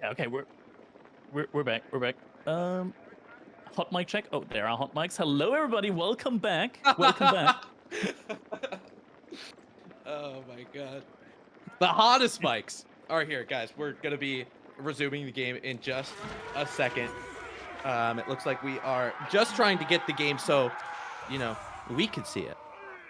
Yeah, okay, we're back. We're back. Hot mic check. Oh, there are hot mics. Hello, everybody. Welcome back. Welcome back. Oh my god. The hottest mics are here, guys. We're gonna be resuming the game in just a second. It looks like we are just trying to get the game so, we can see it.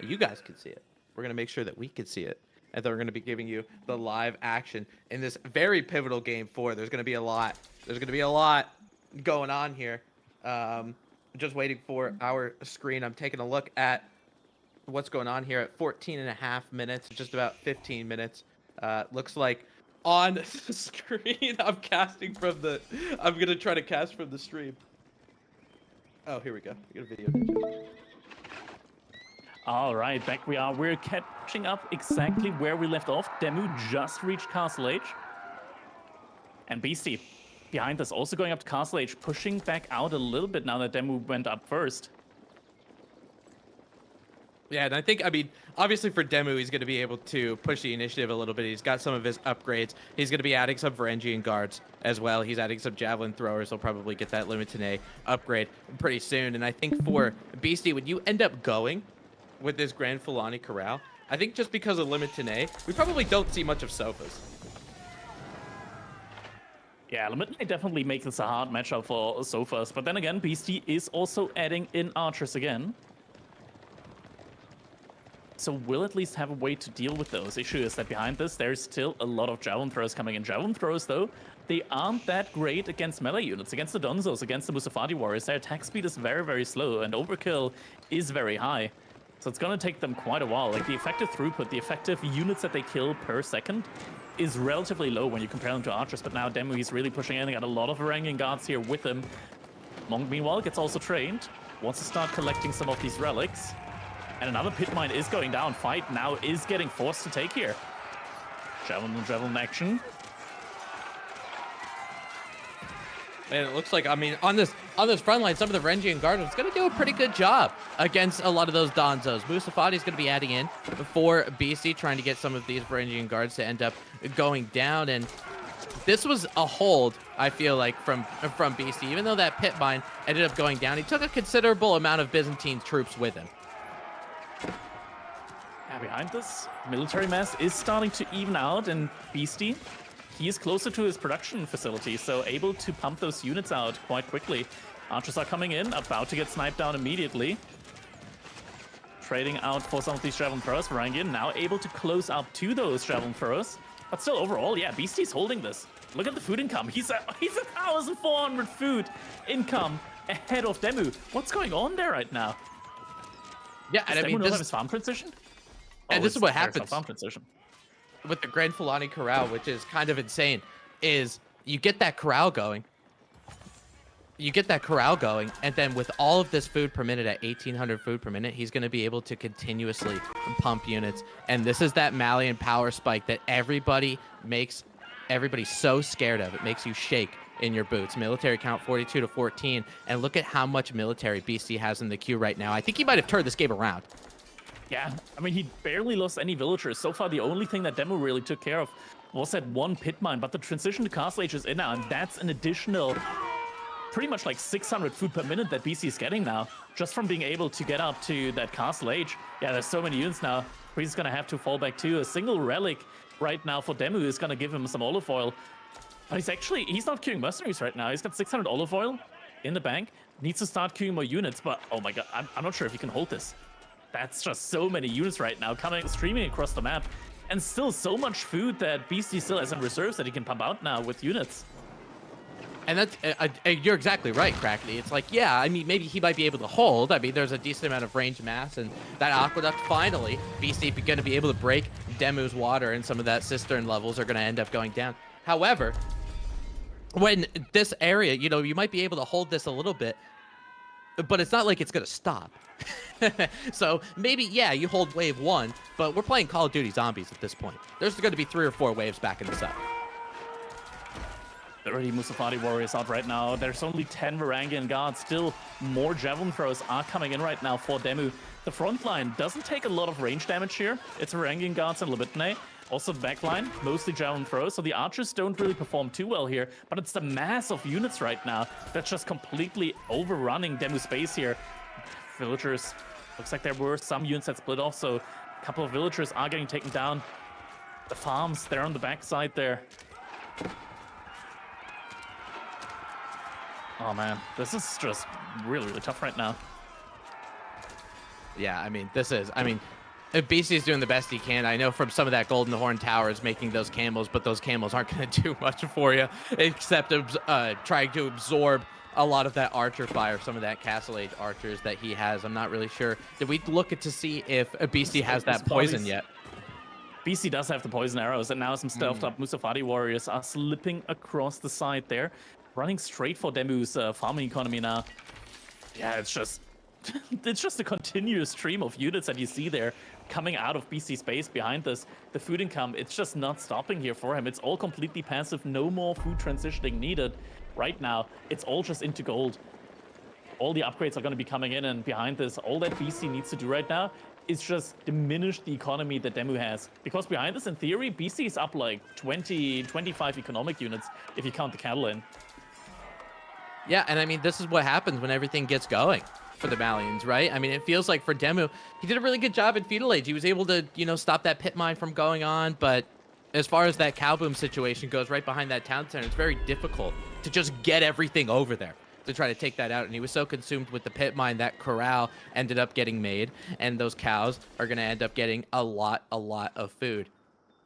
You guys can see it. We're gonna make sure that we can see it. And then we're gonna be giving you the live action in this very pivotal game 4. There's gonna be a lot. There's gonna be a lot going on here. Just waiting for our screen. I'm taking a look at what's going on here at 14.5 minutes, just about 15 minutes. Looks like on the screen, I'm gonna try to cast from the stream. Oh, here we go. We got a video. All right, back we are. We're catching up exactly where we left off. Demu just reached Castle Age. And Beasty behind us also going up to Castle Age, pushing back out a little bit now that Demu went up first. Yeah, and I think, obviously for Demu, he's going to be able to push the initiative a little bit. He's got some of his upgrades. He's going to be adding some Varangian guards as well. He's adding some javelin throwers. He'll probably get that Limitine upgrade pretty soon. And I think for Beasty, when you end up going with this Grand Fulani Corral, I think just because of Limitine, we probably don't see much of Sofas. Yeah, Limitine definitely makes this a hard matchup for Sofas. But then again, Beasty is also adding in archers again. So we'll at least have a way to deal with those. Issue is that behind this, there's still a lot of javelin throws coming in. Javelin throws, though, they aren't that great against melee units. Against the Donzos, against the Musafati warriors, their attack speed is very, very slow, and overkill is very high. So it's going to take them quite a while. Like, the effective throughput, the effective units that they kill per second is relatively low when you compare them to archers. But now Demu, he's really pushing in. They got a lot of Varangian guards here with him. Monk, meanwhile, gets also trained. Wants to start collecting some of these relics. And another pit mine is going down. Fight now is getting forced to take here. Javelin action. And it looks like, on this front line, some of the Varangian Guard is going to do a pretty good job against a lot of those Donzos. Musafati is going to be adding in for Beasty, trying to get some of these Varangian Guards to end up going down. And this was a hold, I feel like, from Beasty. Even though that pit mine ended up going down, he took a considerable amount of Byzantine troops with him. Yeah, behind this, military mass is starting to even out, and Beasty, he is closer to his production facility, so able to pump those units out quite quickly. Archers are coming in, about to get sniped down immediately. Trading out for some of these javelin throwers. Varangian now able to close up to those javelin throwers. But still, overall, yeah, Beasty's holding this. Look at the food income. He's 1,400 food income ahead of Demu. What's going on there right now? Yeah, and Demu not have his farm transition? And this is what happens farm transition with the Grand Fulani Corral, which is kind of insane, is you get that corral going. And then with all of this food per minute at 1,800 food per minute, he's going to be able to continuously pump units. And this is that Malian power spike that everybody's so scared of. It makes you shake in your boots. Military count 42 to 14. And look at how much military Beasty has in the queue right now. I think he might have turned this game around. Yeah, he barely lost any villagers. So far, the only thing that Demu really took care of was that one pit mine. But the transition to Castle Age is in now, and that's an additional pretty much like 600 food per minute that BC is getting now, just from being able to get up to that Castle Age. Yeah, there's so many units now. He's going to have to fall back to a single relic right now for Demu is going to give him some olive oil. But he's not queuing mercenaries right now. He's got 600 olive oil in the bank. Needs to start queuing more units, but oh my god, I'm not sure if he can hold this. That's just so many units right now streaming across the map. And still so much food that Beasty still has in reserves that he can pump out now with units. And that's, you're exactly right, Crackney. It's like, yeah, maybe he might be able to hold. There's a decent amount of range mass, and that aqueduct finally, Beasty going to be able to break Demu's water, and some of that cistern levels are going to end up going down. However, when this area, you might be able to hold this a little bit, but it's not like it's going to stop. So maybe, yeah, you hold wave 1, but we're playing Call of Duty Zombies at this point. There's going to be 3 or 4 waves back in this up. Already Musafati warriors out right now. There's only 10 Varangian guards. Still more javelin throws are coming in right now for Demu. The front line doesn't take a lot of range damage here. It's Varangian guards and Limitine. Also, the backline, mostly javelin throws, so the archers don't really perform too well here, but it's the mass of units right now that's just completely overrunning Demu's space here. Villagers, looks like there were some units that split off, so a couple of villagers are getting taken down. The farms, they're on the backside there. Oh man, this is just really, really tough right now. Yeah, I mean, Beasty is doing the best he can. I know from some of that Golden Horn Tower is making those camels, but those camels aren't going to do much for you except trying to absorb a lot of that archer fire, some of that Castle Age archers that he has. I'm not really sure. Did we look to see if Beasty has that poison yet? Beasty does have the poison arrows, and now some stealthed up Musafati warriors are slipping across the side there, running straight for Demu's farming economy now. Yeah, it's just a continuous stream of units that you see there coming out of Beasty's base behind this. The food income, it's just not stopping here for him. It's all completely passive, no more food transitioning needed right now. It's all just into gold. All the upgrades are going to be coming in, and behind this, all that Beasty needs to do right now is just diminish the economy that Demu has. Because behind this, in theory, Beasty is up like 20, 25 economic units if you count the cattle in. Yeah, and I mean, this is what happens when everything gets going for the Malians, right? I mean, it feels like for Demu, he did a really good job in Feudal Age. He was able to, stop that pit mine from going on, but as far as that cow boom situation goes, right behind that town center, it's very difficult to just get everything over there to try to take that out. And he was so consumed with the pit mine that corral ended up getting made, and those cows are going to end up getting a lot of food.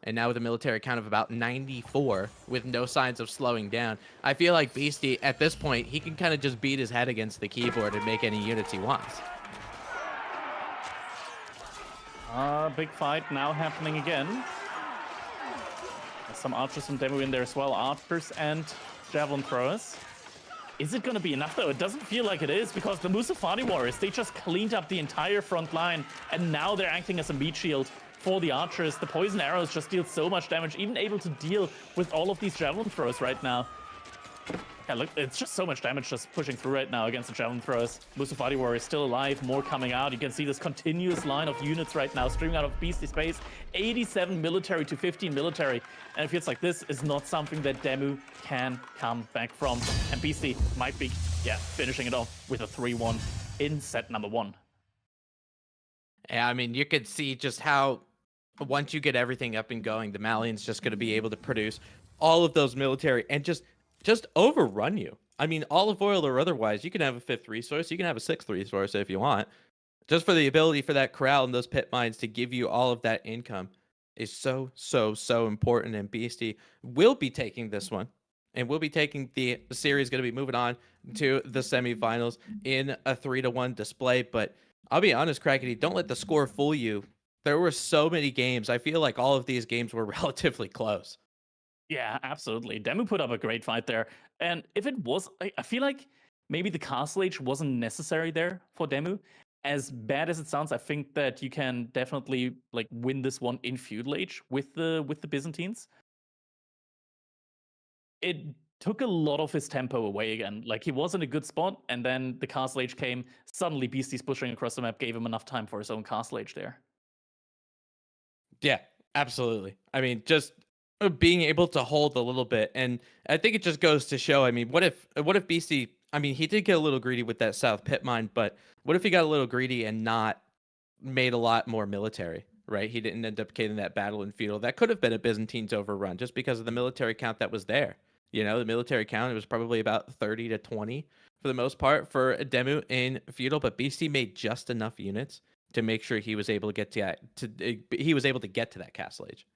And now with a military count of about 94 with no signs of slowing down, I feel like Beasty, at this point, he can kind of just beat his head against the keyboard and make any units he wants. Big fight now happening again. Some archers from Demu in there as well. Archers and javelin throwers. Is it going to be enough, though? It doesn't feel like it is, because the Musafati warriors, they just cleaned up the entire front line, and now they're acting as a meat shield for the archers. The poison arrows just deal so much damage, even able to deal with all of these javelin throws right now. Yeah, look, it's just so much damage just pushing through right now against the javelin throwers. Musafati warrior is still alive, more coming out. You can see this continuous line of units right now streaming out of Beasty space. 87 military to 15 military. And it feels like this is not something that Demu can come back from. And Beasty might be, finishing it off with a 3-1 in set number 1. Yeah, I mean, you could see just how once you get everything up and going, the Malian's just going to be able to produce all of those military and just overrun you. I mean, olive oil or otherwise, you can have a 5th resource, you can have a 6th resource if you want. Just for the ability for that corral and those pit mines to give you all of that income is so important. And Beasty will be taking this one, and we'll be taking the series, going to be moving on to the semifinals in a 3-1 display. But I'll be honest, Crackety, don't let the score fool you. There were so many games. I feel like all of these games were relatively close. Yeah, absolutely. Demu put up a great fight there. And if it was, I feel like maybe the Castle Age wasn't necessary there for Demu. As bad as it sounds, I think that you can definitely win this one in Feudal Age with the Byzantines. It took a lot of his tempo away again. Like, he was in a good spot, and then the Castle Age came. Suddenly, Beasty's pushing across the map gave him enough time for his own Castle Age there. Yeah, absolutely. I mean, just being able to hold a little bit, and I think it just goes to show. I mean, what if Beasty? I mean, he did get a little greedy with that South Pit Mine, but what if he got a little greedy and not made a lot more military? Right? He didn't end up getting that battle in Feudal. That could have been a Byzantines overrun just because of the military count that was there. The military count, it was probably about 30 to 20 for the most part for Demu in Feudal, but Beasty made just enough units to make sure he was able to get to that Castle Age.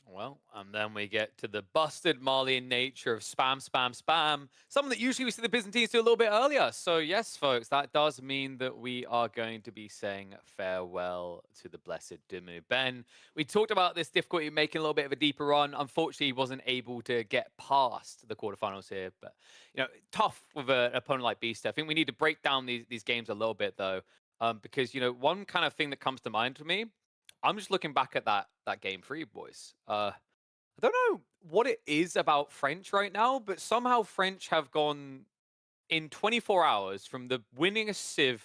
Well, and then we get to the busted Malian nature of spam, spam, spam. Something that usually we see the Byzantines do a little bit earlier. So yes, folks, that does mean that we are going to be saying farewell to the blessed Demu. Ben, we talked about this difficulty making a little bit of a deeper run. Unfortunately, he wasn't able to get past the quarterfinals here. But, tough with an opponent like Beast. I think we need to break down these games a little bit, though. Because, one kind of thing that comes to mind for me, I'm just looking back at that game for you boys. I don't know what it is about French right now, but somehow French have gone in 24 hours from the winningest Civ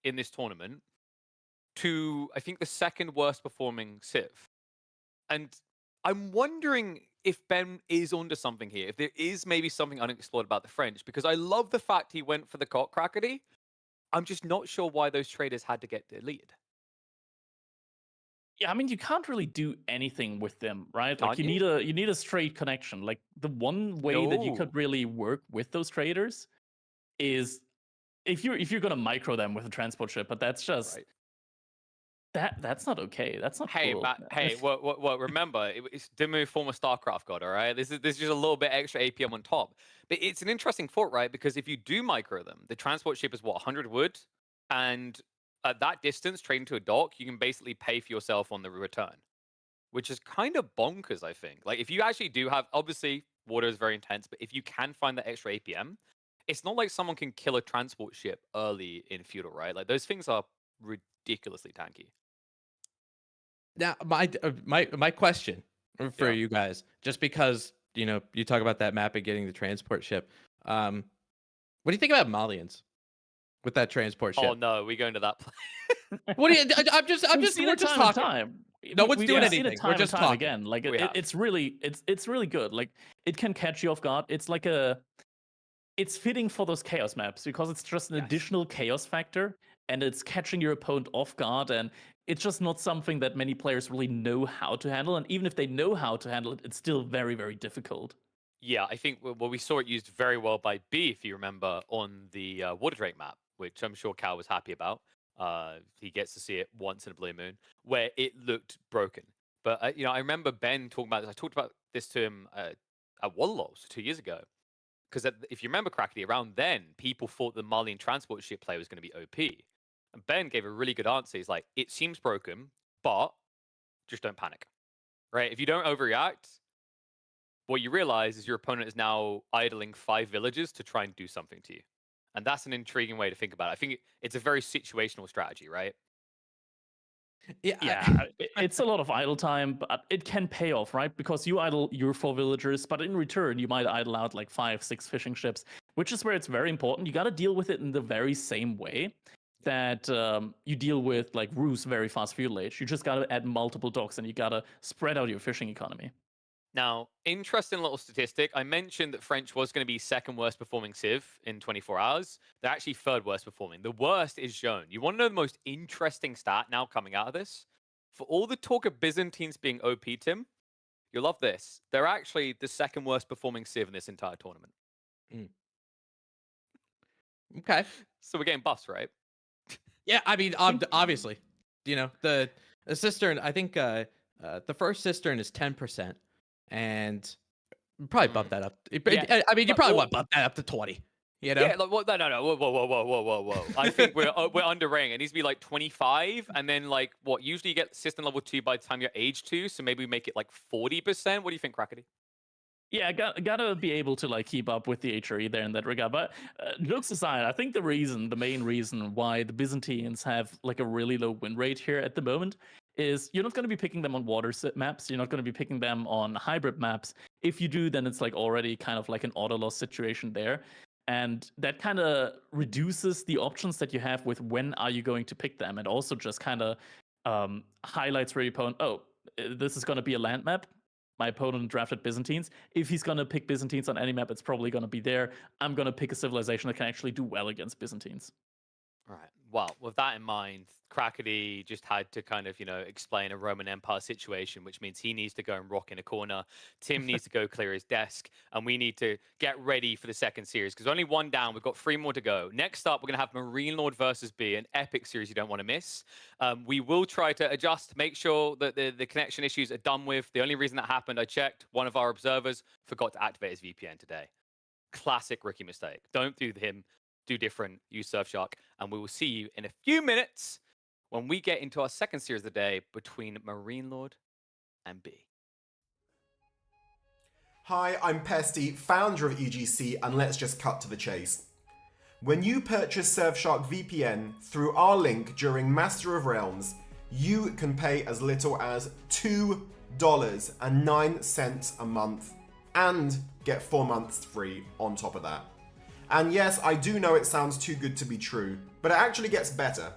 in this tournament to, I think, the second worst performing Civ. And I'm wondering if Ben is onto something here, if there is maybe something unexplored about the French, because I love the fact he went for the cock crackety. I'm just not sure why those traders had to get deleted. Yeah, I mean, you can't really do anything with them, right? Like Can't you need a straight connection. Like the one way that you No. could really work with those traders is if you're gonna micro them with a transport ship, but that's just Right. that's not okay. That's not Hey, cool. Matt. Hey, what? Remember, it's Demu, former StarCraft god. All right, this is just a little bit extra APM on top. But it's an interesting thought, right? Because if you do micro them, the transport ship is what 100 wood, and at that distance, trading to a dock, you can basically pay for yourself on the return, which is kind of bonkers. I think. Like if you actually do have, obviously, water is very intense, but if you can find that extra APM, it's not like someone can kill a transport ship early in feudal, right? Like those things are ridiculously tanky. Now, my question for Yeah. you guys, just because you talk about that map and getting the transport ship, what do you think about Malians with that transport ship? Oh no, we go into that place. What do you? We've seen We're it just time and talking. time. No one's doing We've seen it anything. We're time and just time talking. again. Like We have. it's really good. Like it can catch you off guard. It's like it's fitting for those chaos maps because it's just an Yes. additional chaos factor and it's catching your opponent off guard, and it's just not something that many players really know how to handle, and even if they know how to handle it, it's still very, very difficult. Yeah, I think well, we saw it used very well by B, if you remember, on the Water Drake map, which I'm sure Cal was happy about. He gets to see it once in a blue moon, where it looked broken. But I remember Ben talking about this. I talked about this to him at Waterlows 2 years ago. Because if you remember correctly, around then, people thought the Malian transport ship play was going to be OP. And Ben gave a really good answer. He's like, it seems broken, but just don't panic. Right? If you don't overreact, what you realize is your opponent is now idling 5 villages to try and do something to you. And that's an intriguing way to think about it. I think it's a very situational strategy, right? Yeah, it's a lot of idle time, but it can pay off, right? Because you idle your 4 villagers, but in return, you might idle out like 5, 6 fishing ships, which is where it's very important. You got to deal with it in the very same way that you deal with like Roo's very fast feudal age. You just got to add multiple docks and you got to spread out your fishing economy. Now, interesting little statistic. I mentioned that French was going to be second worst performing Civ in 24 hours. They're actually third worst performing. The worst is Joan. You want to know the most interesting stat now coming out of this? For all the talk of Byzantines being OP, Tim, you'll love this. They're actually the second worst performing Civ in this entire tournament. Okay. So we're getting buffs, right? Yeah, I mean, obviously, the cistern. I think the first cistern is 10%, and probably bump that up. Yeah, I mean, you but probably what- want to bump that up to 20. Yeah, like, what? No. Whoa. I think we're underrating. It needs to be like 25, and then like what? Usually you get system level 2 by the time you're age 2, so maybe we make it like 40%. What do you think, Crackety? Yeah, gotta be able to like keep up with the HRE there in that regard. But jokes aside, I think the main reason why the Byzantines have like a really low win rate here at the moment is you're not going to be picking them on water maps. You're not going to be picking them on hybrid maps. If you do, then it's like already kind of like an auto loss situation there. And that kind of reduces the options that you have with when are you going to pick them, and also just kind of highlights for your opponent, oh, this is going to be a land map. My opponent drafted Byzantines. If he's going to pick Byzantines on any map, it's probably going to be there. I'm going to pick a civilization that can actually do well against Byzantines. Right. Well, with that in mind, Crackety just had to kind of, explain a Roman Empire situation, which means he needs to go and rock in a corner. Tim needs to go clear his desk, and we need to get ready for the second series because only one down. We've got 3 more to go. Next up, we're going to have Marine Lord versus B, an epic series you don't want to miss. We will try to adjust, make sure that the connection issues are done with. The only reason that happened, I checked, one of our observers forgot to activate his VPN today. Classic rookie mistake. Don't do him. Do different, use Surfshark, and we will see you in a few minutes when we get into our second series of the day between Marine Lord and B. Hi, I'm Beasty, founder of EGC, and let's just cut to the chase. When you purchase Surfshark VPN through our link during Master of Realms, you can pay as little as $2.09 a month and get 4 months free on top of that. And yes, I do know it sounds too good to be true, but it actually gets better.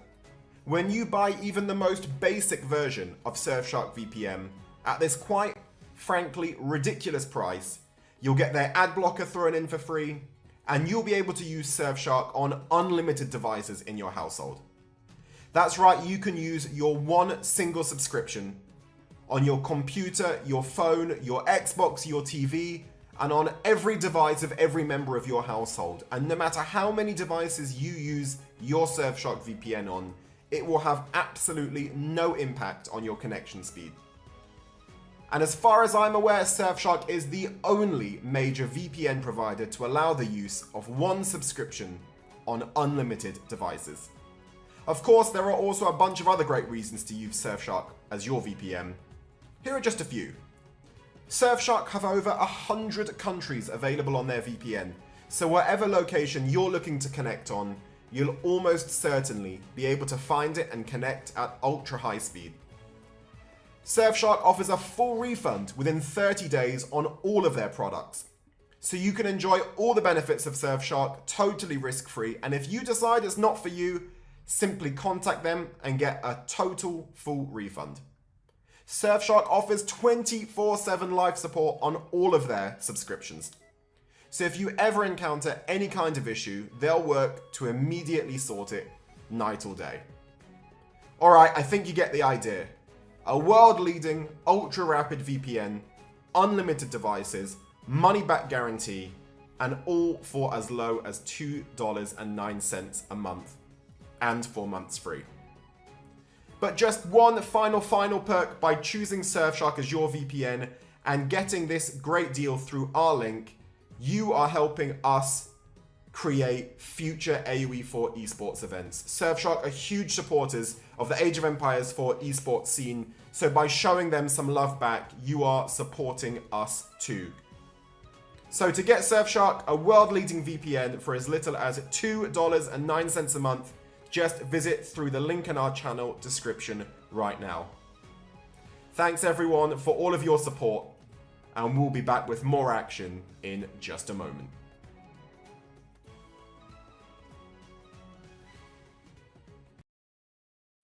When you buy even the most basic version of Surfshark VPN At this quite frankly ridiculous price, you'll get their ad blocker thrown in for free, and you'll be able to use Surfshark on unlimited devices in your household. That's right, you can use your one single subscription on your computer, your phone, your Xbox, your TV, and on every device of every member of your household. And no matter how many devices you use your Surfshark VPN on, it will have absolutely no impact on your connection speed. And as far as I'm aware, Surfshark is the only major VPN provider to allow the use of one subscription on unlimited devices. Of course, there are also a bunch of other great reasons to use Surfshark as your VPN. Here are just a few. Surfshark have over 100 countries available on their VPN, so whatever location you're looking to connect on, you'll almost certainly be able to find it and connect at ultra high speed. Surfshark offers a full refund within 30 days on all of their products, so you can enjoy all the benefits of Surfshark totally risk-free, and if you decide it's not for you, simply contact them and get a total full refund. Surfshark offers 24/7 live support on all of their subscriptions. So if you ever encounter any kind of issue, they'll work to immediately sort it night or day. Alright, I think you get the idea. A world-leading, ultra-rapid VPN, unlimited devices, money-back guarantee, and all for as low as $2.09 a month, and 4 months free. But just one final perk by choosing Surfshark as your VPN and getting this great deal through our link, you are helping us create future AoE4 esports events. Surfshark are huge supporters of the Age of Empires 4 esports scene, so by showing them some love back, you are supporting us too. So to get Surfshark, a world-leading VPN for as little as $2.09 a month, just visit through the link in our channel description right now. Thanks everyone for all of your support, and we'll be back with more action in just a moment.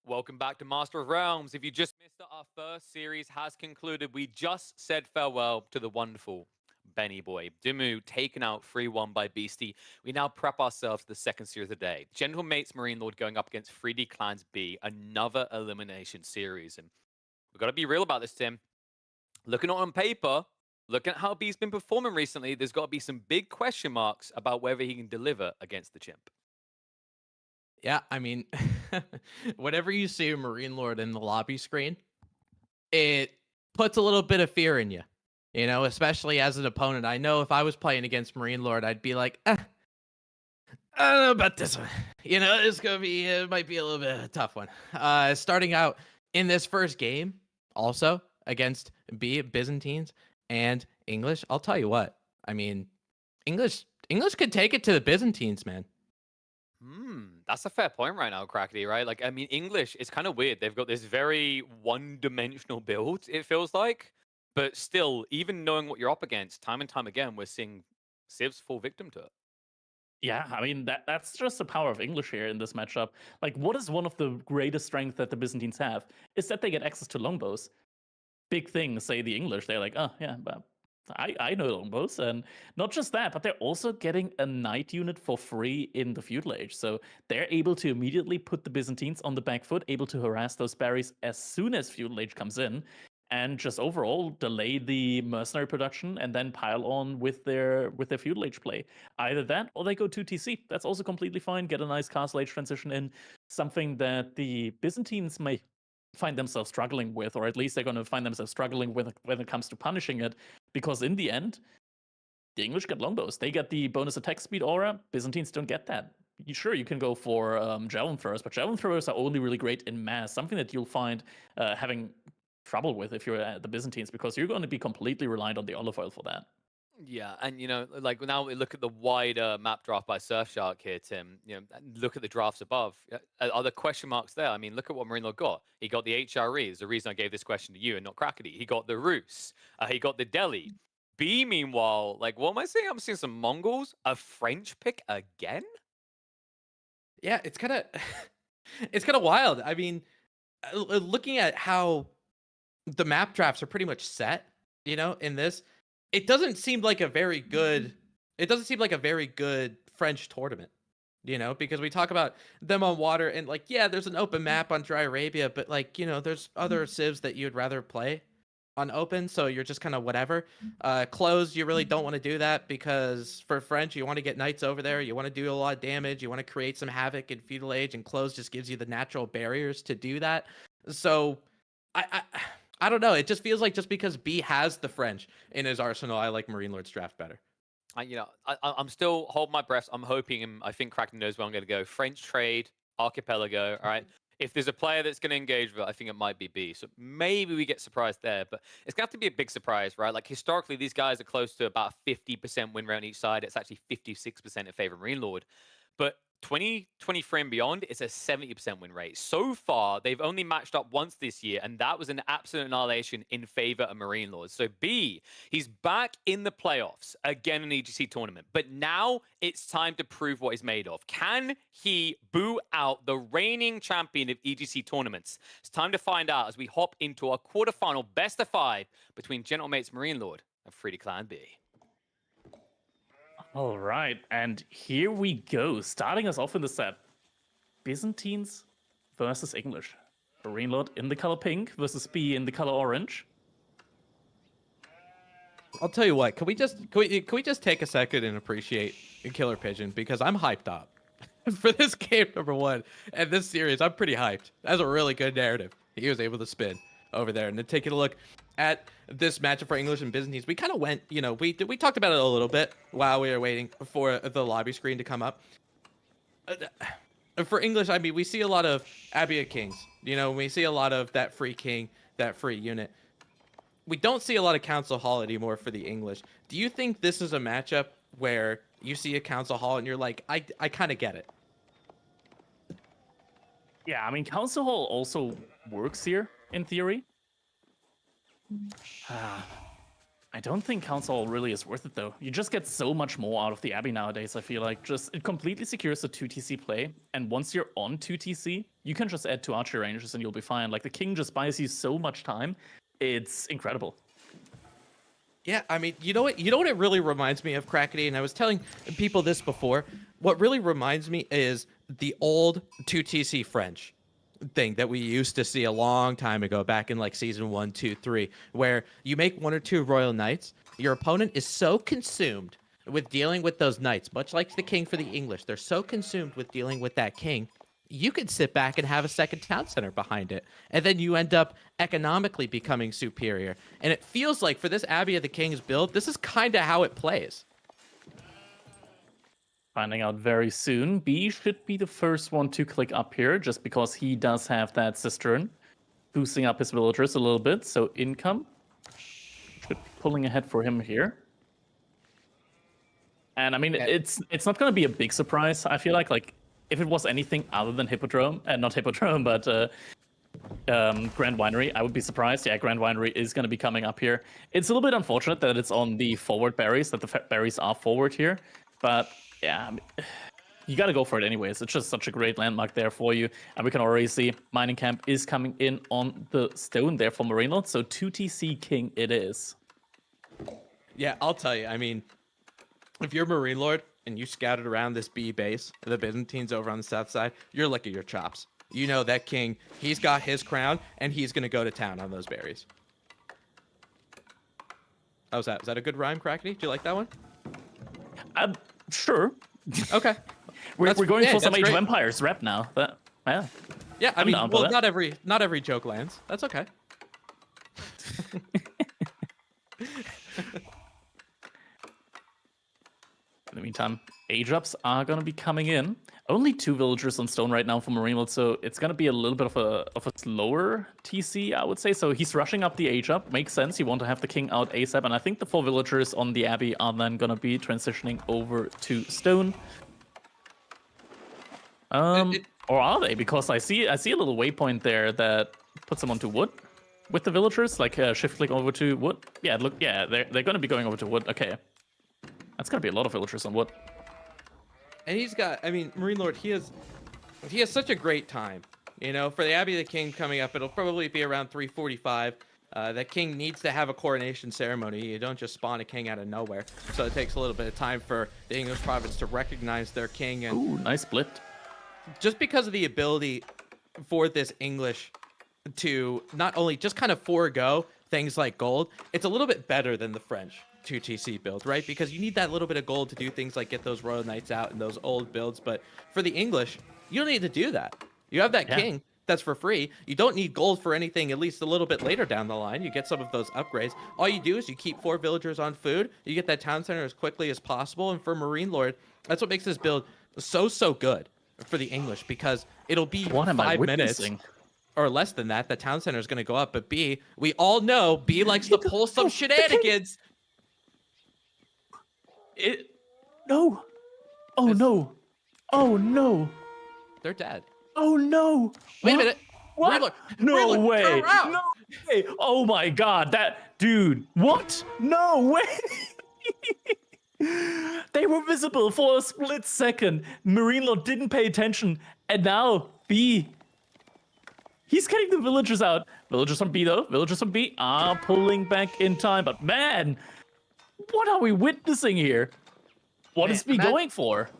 Welcome back to Master of Realms. If you just missed it, our first series has concluded. We just said farewell to the wonderful Benny Boy. Demu taken out 3-1 by Beasty. We now prep ourselves for the second series of the day. Gentle Mates Marine Lord going up against 3D Clans B, another elimination series. And we've got to be real about this, Tim. Looking at it on paper, looking at how B's been performing recently, there's got to be some big question marks about whether he can deliver against the Chimp. Yeah, I mean, whenever you see a Marine Lord in the lobby screen, it puts a little bit of fear in you. You know, especially as an opponent. I know if I was playing against Marine Lord, I'd be like, I don't know about this one. You know, it's going to be, it might be a little bit of a tough one. Starting out in this first game, also against Byzantines and English, I'll tell you what. I mean, English could take it to the Byzantines, man. That's a fair point right now, Crackety, right? Like, I mean, English is kind of weird. They've got this very one-dimensional build, it feels like. But still, even knowing what you're up against, time and time again, we're seeing Civs fall victim to it. Yeah, I mean, that's just the power of English here in this matchup. Like, what is one of the greatest strengths that the Byzantines have? Is that they get access to longbows. Big thing, say the English, they're like, oh, yeah, but I know longbows. And not just that, but they're also getting a knight unit for free in the feudal age. So they're able to immediately put the Byzantines on the back foot, able to harass those berries as soon as feudal age comes in, and just overall delay the mercenary production and then pile on with their feudal age play. Either that or they go 2TC. That's also completely fine. Get a nice castle age transition in, something that the Byzantines may find themselves struggling with, or at least they're going to find themselves struggling with when it comes to punishing it, because in the end, the English get longbows. They get the bonus attack speed aura. Byzantines don't get that. Sure, you can go for javelin throwers, but javelin throwers are only really great in mass, something that you'll find having trouble with if you're at the Byzantines, because you're going to be completely reliant on the olive oil for that. Yeah, and you know, like now we look at the wider map draft by Surfshark here, Tim. You know, look at the drafts above. Are there question marks there? I mean, look at what Marino got. He got the HRE. Is the reason I gave this question to you and not Crackety. He got the Rus. He got the Delhi. B, meanwhile, like, what am I seeing? I'm seeing some Mongols. A French pick again? Yeah, it's kind of, it's kind of wild. I mean, looking at how the map drafts are pretty much set, in this. It doesn't seem like a very good French tournament, because we talk about them on water and like, yeah, there's an open map on Dry Arabia, but like, there's other civs that you'd rather play on open, so you're just kind of whatever. Closed, you really don't want to do that because for French, you want to get knights over there, you want to do a lot of damage, you want to create some havoc in feudal age, and closed just gives you the natural barriers to do that. So I don't know. It just feels like just because B has the French in his arsenal, I like Marine Lord's draft better. I'm still holding my breath. I'm hoping, and I think Kraken knows where I'm going to go. French trade, Archipelago. All right. If there's a player that's going to engage with it, I think it might be B. So maybe we get surprised there, but it's going to have to be a big surprise, right? Like historically, these guys are close to about 50% win rate on each side. It's actually 56% in favor of Marine Lord. But 2023 and beyond, it's a 70% win rate. So far, they've only matched up once this year, and that was an absolute annihilation in favor of Marine Lords. So B, he's back in the playoffs again in the EGC tournament, but now it's time to prove what he's made of. Can he boo out the reigning champion of EGC tournaments? It's time to find out as we hop into our quarterfinal best of 5 between Gentlemates Marine Lord and 3D Clan B. All right, and here we go. Starting us off in the set, Byzantines versus English. Marine Lord in the color pink versus B in the color orange. I'll tell you what. Can we just take a second and appreciate Killer Pigeon, because I'm hyped up for this game number 1 and this series. I'm pretty hyped. That's a really good narrative he was able to spin over there. And then taking a look at this matchup for English and Byzantines, we kind of went, we talked about it a little bit while we were waiting for the lobby screen to come up. For English, I mean, we see a lot of Abia Kings, we see a lot of that free king, that free unit. We don't see a lot of Council Hall anymore for the English. Do you think this is a matchup where you see a Council Hall and you're like, I kind of get it? Yeah, I mean, Council Hall also works here, in theory. I don't think Council Hall really is worth it, though. You just get so much more out of the Abbey nowadays, I feel like. It completely secures the 2TC play, and once you're on 2TC, you can just add 2 archer ranges and you'll be fine. Like, the King just buys you so much time. It's incredible. Yeah, I mean, you know what it really reminds me of, Crackety, and I was telling people this before. What really reminds me is the old 2TC French thing that we used to see a long time ago, back in like season 1, 2, 3, where you make 1 or 2 Royal Knights. Your opponent is so consumed with dealing with those knights, much like the King for the English. They're so consumed with dealing with that King. You could sit back and have a second town center behind it, and then you end up economically becoming superior. And it feels like for this Abbey of the King's build, this is kind of how it plays. Finding out very soon. B should be the first one to click up here, just because he does have that cistern, boosting up his villagers a little bit. So income should be pulling ahead for him here. And I mean, it's not going to be a big surprise. I feel like if it was anything other than Hippodrome, and not Hippodrome, but Grand Winery, I would be surprised. Yeah, Grand Winery is going to be coming up here. It's a little bit unfortunate that it's on the forward berries, that the berries are forward here. But yeah, I mean, you got to go for it anyways. It's just such a great landmark there for you. And we can already see Mining Camp is coming in on the stone there for Marine Lord. So 2TC King it is. Yeah, I'll tell you. I mean, if you're Marine Lord and you scouted around this B base, the Byzantines over on the south side, you're licking your chops. You know that King, he's got his crown, and he's going to go to town on those berries. How's that? Was that a good rhyme, Crackety? Do you like that one? Sure. Okay. We're going for some Age of Empires rep now. But, yeah. Yeah, I mean, well, not every joke lands. That's okay. In the meantime, age ups are going to be coming in. Only 2 villagers on stone right now for Marine Lord, so it's going to be a little bit of a slower TC, I would say. So he's rushing up the age up. Makes sense. You want to have the King out ASAP, and I think the 4 villagers on the Abbey are then going to be transitioning over to stone. Or are they? Because I see a little waypoint there that puts them onto wood with the villagers, like shift click over to wood. Yeah, look, yeah, they're going to be going over to wood. Okay. That's going to be a lot of villagers on wood. And he's got, I mean, Marine Lord, he has such a great time. You know, for the Abbey of the King coming up, it'll probably be around 3:45 That king needs to have a coronation ceremony. You don't just spawn a king out of nowhere. So it takes a little bit of time for the English province to recognize their king. And Ooh, nice split. just because of the ability for this English to not only just kind of forego things like gold, it's a little bit better than the French 2TC build, right? Because you need that little bit of gold to do things like get those Royal Knights out and those old builds. But for the English, you don't need to do that. You have that king. That's for free. You don't need gold for anything, at least a little bit later down the line. You get some of those upgrades. All you do is you keep 4 villagers on food. You get that town center as quickly as possible. And for Marine Lord, that's what makes this build so good for the English, because it'll be What am I 5 minutes witnessing? or less than that. The town center is going to go up. But B, we all know B likes to pull some shenanigans. No. Oh, no. Oh, no. They're dead. Oh, no. Wait a minute. What? Marine Lord, No Marine Lord, way. turn around. No way. Oh, my God. That dude. What? No way. They were visible for a split second. Marine Lord didn't pay attention. And now B. He's getting the villagers out. Villagers on B, though. Villagers on B are pulling back in time. But man, what are we witnessing here? What is B going for?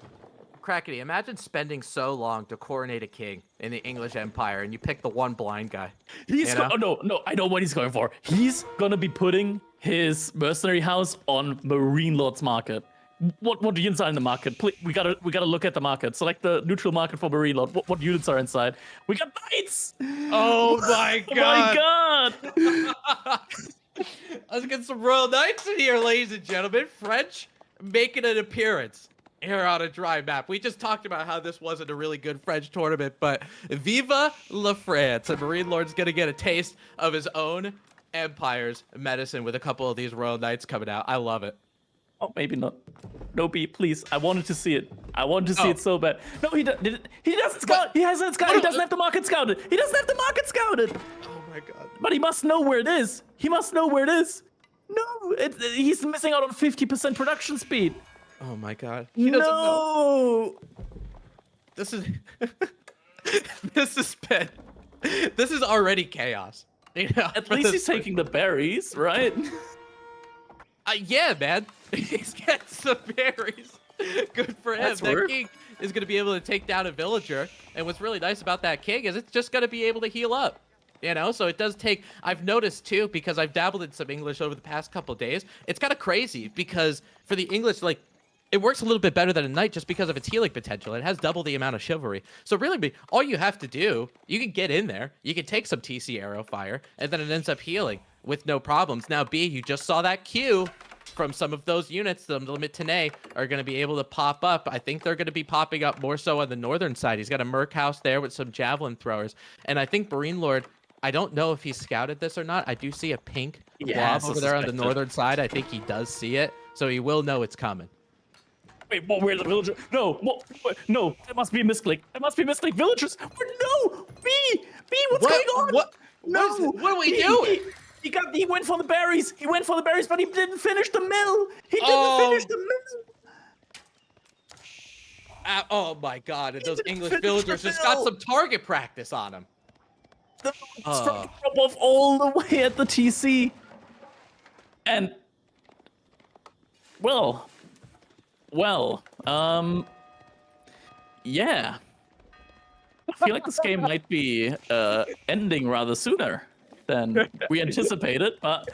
Crackety, imagine spending so long to coronate a king in the English Empire, and you pick the one blind guy. He's oh, no, I know what he's going for. He's gonna be putting his mercenary house on Marine Lord's market. What units are in the market? Please, we gotta look at the market. Select the neutral market for Marine Lord. What units are inside? We got knights. Oh my god! Oh my god! Let's get some Royal Knights in here, ladies and gentlemen. French making an appearance here on a dry map. We just talked about how this wasn't a really good French tournament, but Viva la France. And Marine Lord's gonna get a taste of his own empire's medicine with a couple of these Royal Knights coming out. I love it. Oh, maybe not. No, B, please. I wanted to see it. I wanted to see it so bad. No, he doesn't scout. He hasn't scouted. He doesn't have the market scouted. He doesn't have the market scouted. Oh my god. But he must know where it is. He must know where it is. No, he's missing out on 50% production speed. Oh my god. He doesn't know. This is this is already chaos. You know, At least he's taking the berries, right? Yeah, man. He's getting some berries. Good for him. That's That work. king is going to be able to take down a villager. And what's really nice about that king is it's just going to be able to heal up. You know, so it does take, I've noticed too, because I've dabbled in some English over the past couple days, it's kind of crazy because for the English, like, it works a little bit better than a knight just because of its healing potential. It has double the amount of chivalry. So really, all you have to do, you can get in there, you can take some TC arrow fire, and then it ends up healing with no problems. Now, B, you just saw that Q from some of those units. The Limit Tenay are going to be able to pop up. I think they're going to be popping up more so on the northern side. He's got a Merc house there with some javelin throwers. And I think Marine Lord, I don't know if he scouted this or not. I do see a pink blob over there on the northern side. I think he does see it, so he will know it's coming. Wait, where's the villager? No, no, that must be a misclick. That must be a misclick. Villagers, no, B, what's going on? What? No, What are we doing? He went for the berries. He went for the berries, but he didn't finish the mill. He didn't finish the mill. Oh my god, and those English villagers just got some target practice on him. The drop off all the way at the TC. And well, yeah. I feel like this game might be ending rather sooner than we anticipated, but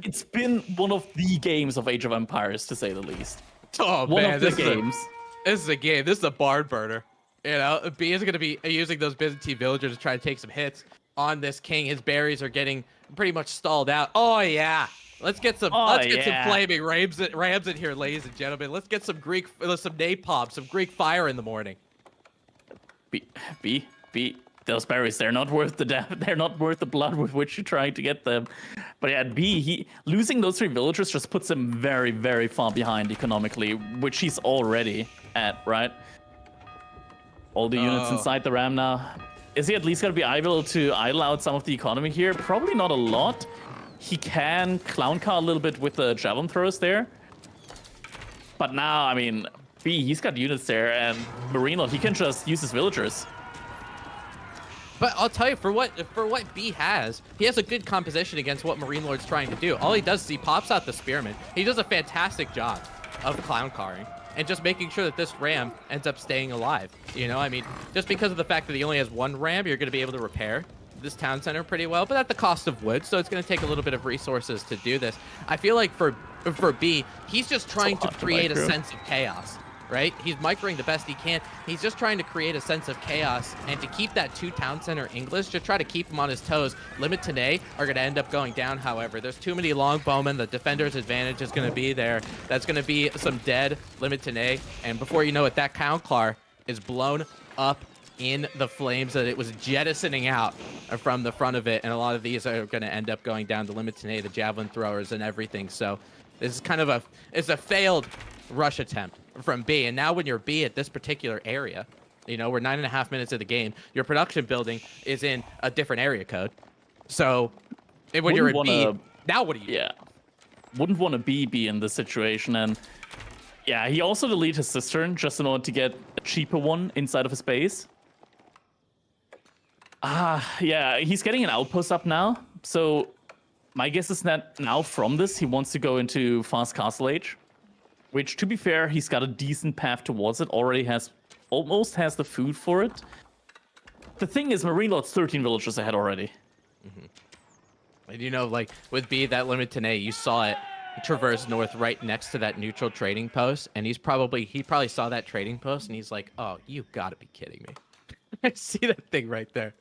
it's been one of the games of Age of Empires, to say the least. Oh One man, of the games. This is a game. This is a barn burner. You know, B is going to be using those Byzantine villagers to try to take some hits on this king. His berries are getting pretty much stalled out. Oh yeah. Let's get some some flaming rams in here, ladies and gentlemen. Let's get some napalm, some Greek fire in the morning. B. Those berries, they're not worth the blood with which you're trying to get them. But yeah, B, losing those 3 villagers just puts him very, very far behind economically, which he's already at, right? All the units inside the ram now. Is he at least gonna be able to idle out some of the economy here? Probably not a lot. He can clown car a little bit with the javelin throwers there. But now, I mean, B, he's got units there, and Marino, he can just use his villagers. But I'll tell you, for what B has, he has a good composition against what Marine Lord's trying to do. All he does is he pops out the Spearman. He does a fantastic job of clown carring and just making sure that this ram ends up staying alive. You know, I mean, just because of the fact that he only has one ram, you're going to be able to repair this town center pretty well, but at the cost of wood, so it's going to take a little bit of resources to do this. I feel like for B, he's just trying to create a sense of chaos. Right? He's microing the best he can. He's just trying to create a sense of chaos and to keep that 2 town center English, just try to keep him on his toes. Limit Tene are going to end up going down, however. There's too many longbowmen. The defender's advantage is going to be there. That's going to be some dead Limit Tene. And before you know it, that Counclar is blown up in the flames that it was jettisoning out from the front of it. And a lot of these are going to end up going down to Limit Tene, the javelin throwers and everything. So this is kind of it's a failed rush attempt from B. And now when you're B at this particular area, you know, we're 9.5 minutes of the game, your production building is in a different area code. So when you're at B, now what do you do? Yeah. Wouldn't want to be in this situation. And yeah, he also deleted his cistern just in order to get a cheaper one inside of his base. Yeah, he's getting an outpost up now. So my guess is that now from this, he wants to go into fast castle age. Which, to be fair, he's got a decent path towards it. Almost has the food for it. The thing is, Marine Lord's 13 villagers ahead already. Mm-hmm. And you know, like with B, that Limit Tene, you saw it traverse north right next to that neutral trading post, and he probably saw that trading post, and he's like, "Oh, you gotta be kidding me!" I see that thing right there.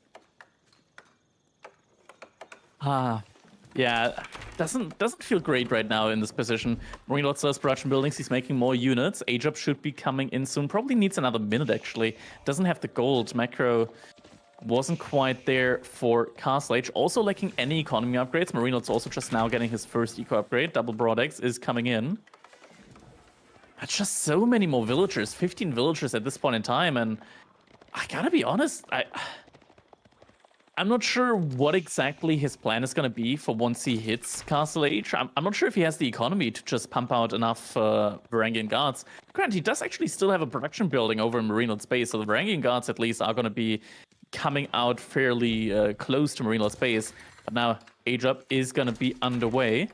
Yeah, doesn't feel great right now in this position. Marine Lord still has production buildings. He's making more units. Age-up should be coming in soon. Probably needs another minute, actually. Doesn't have the gold. Macro wasn't quite there for Castle Age. Also lacking any economy upgrades. Marine Lord's also just now getting his first eco upgrade. Double Broad Eggs is coming in. That's just so many more villagers. 15 villagers at this point in time. And I gotta be honest, I'm not sure what exactly his plan is going to be for once he hits Castle Age. I'm not sure if he has the economy to just pump out enough Varangian guards. Granted, he does actually still have a production building over in Marine Lord's base, so the Varangian guards at least are going to be coming out fairly close to Marine Lord's base. But now Age Up is going to be underway.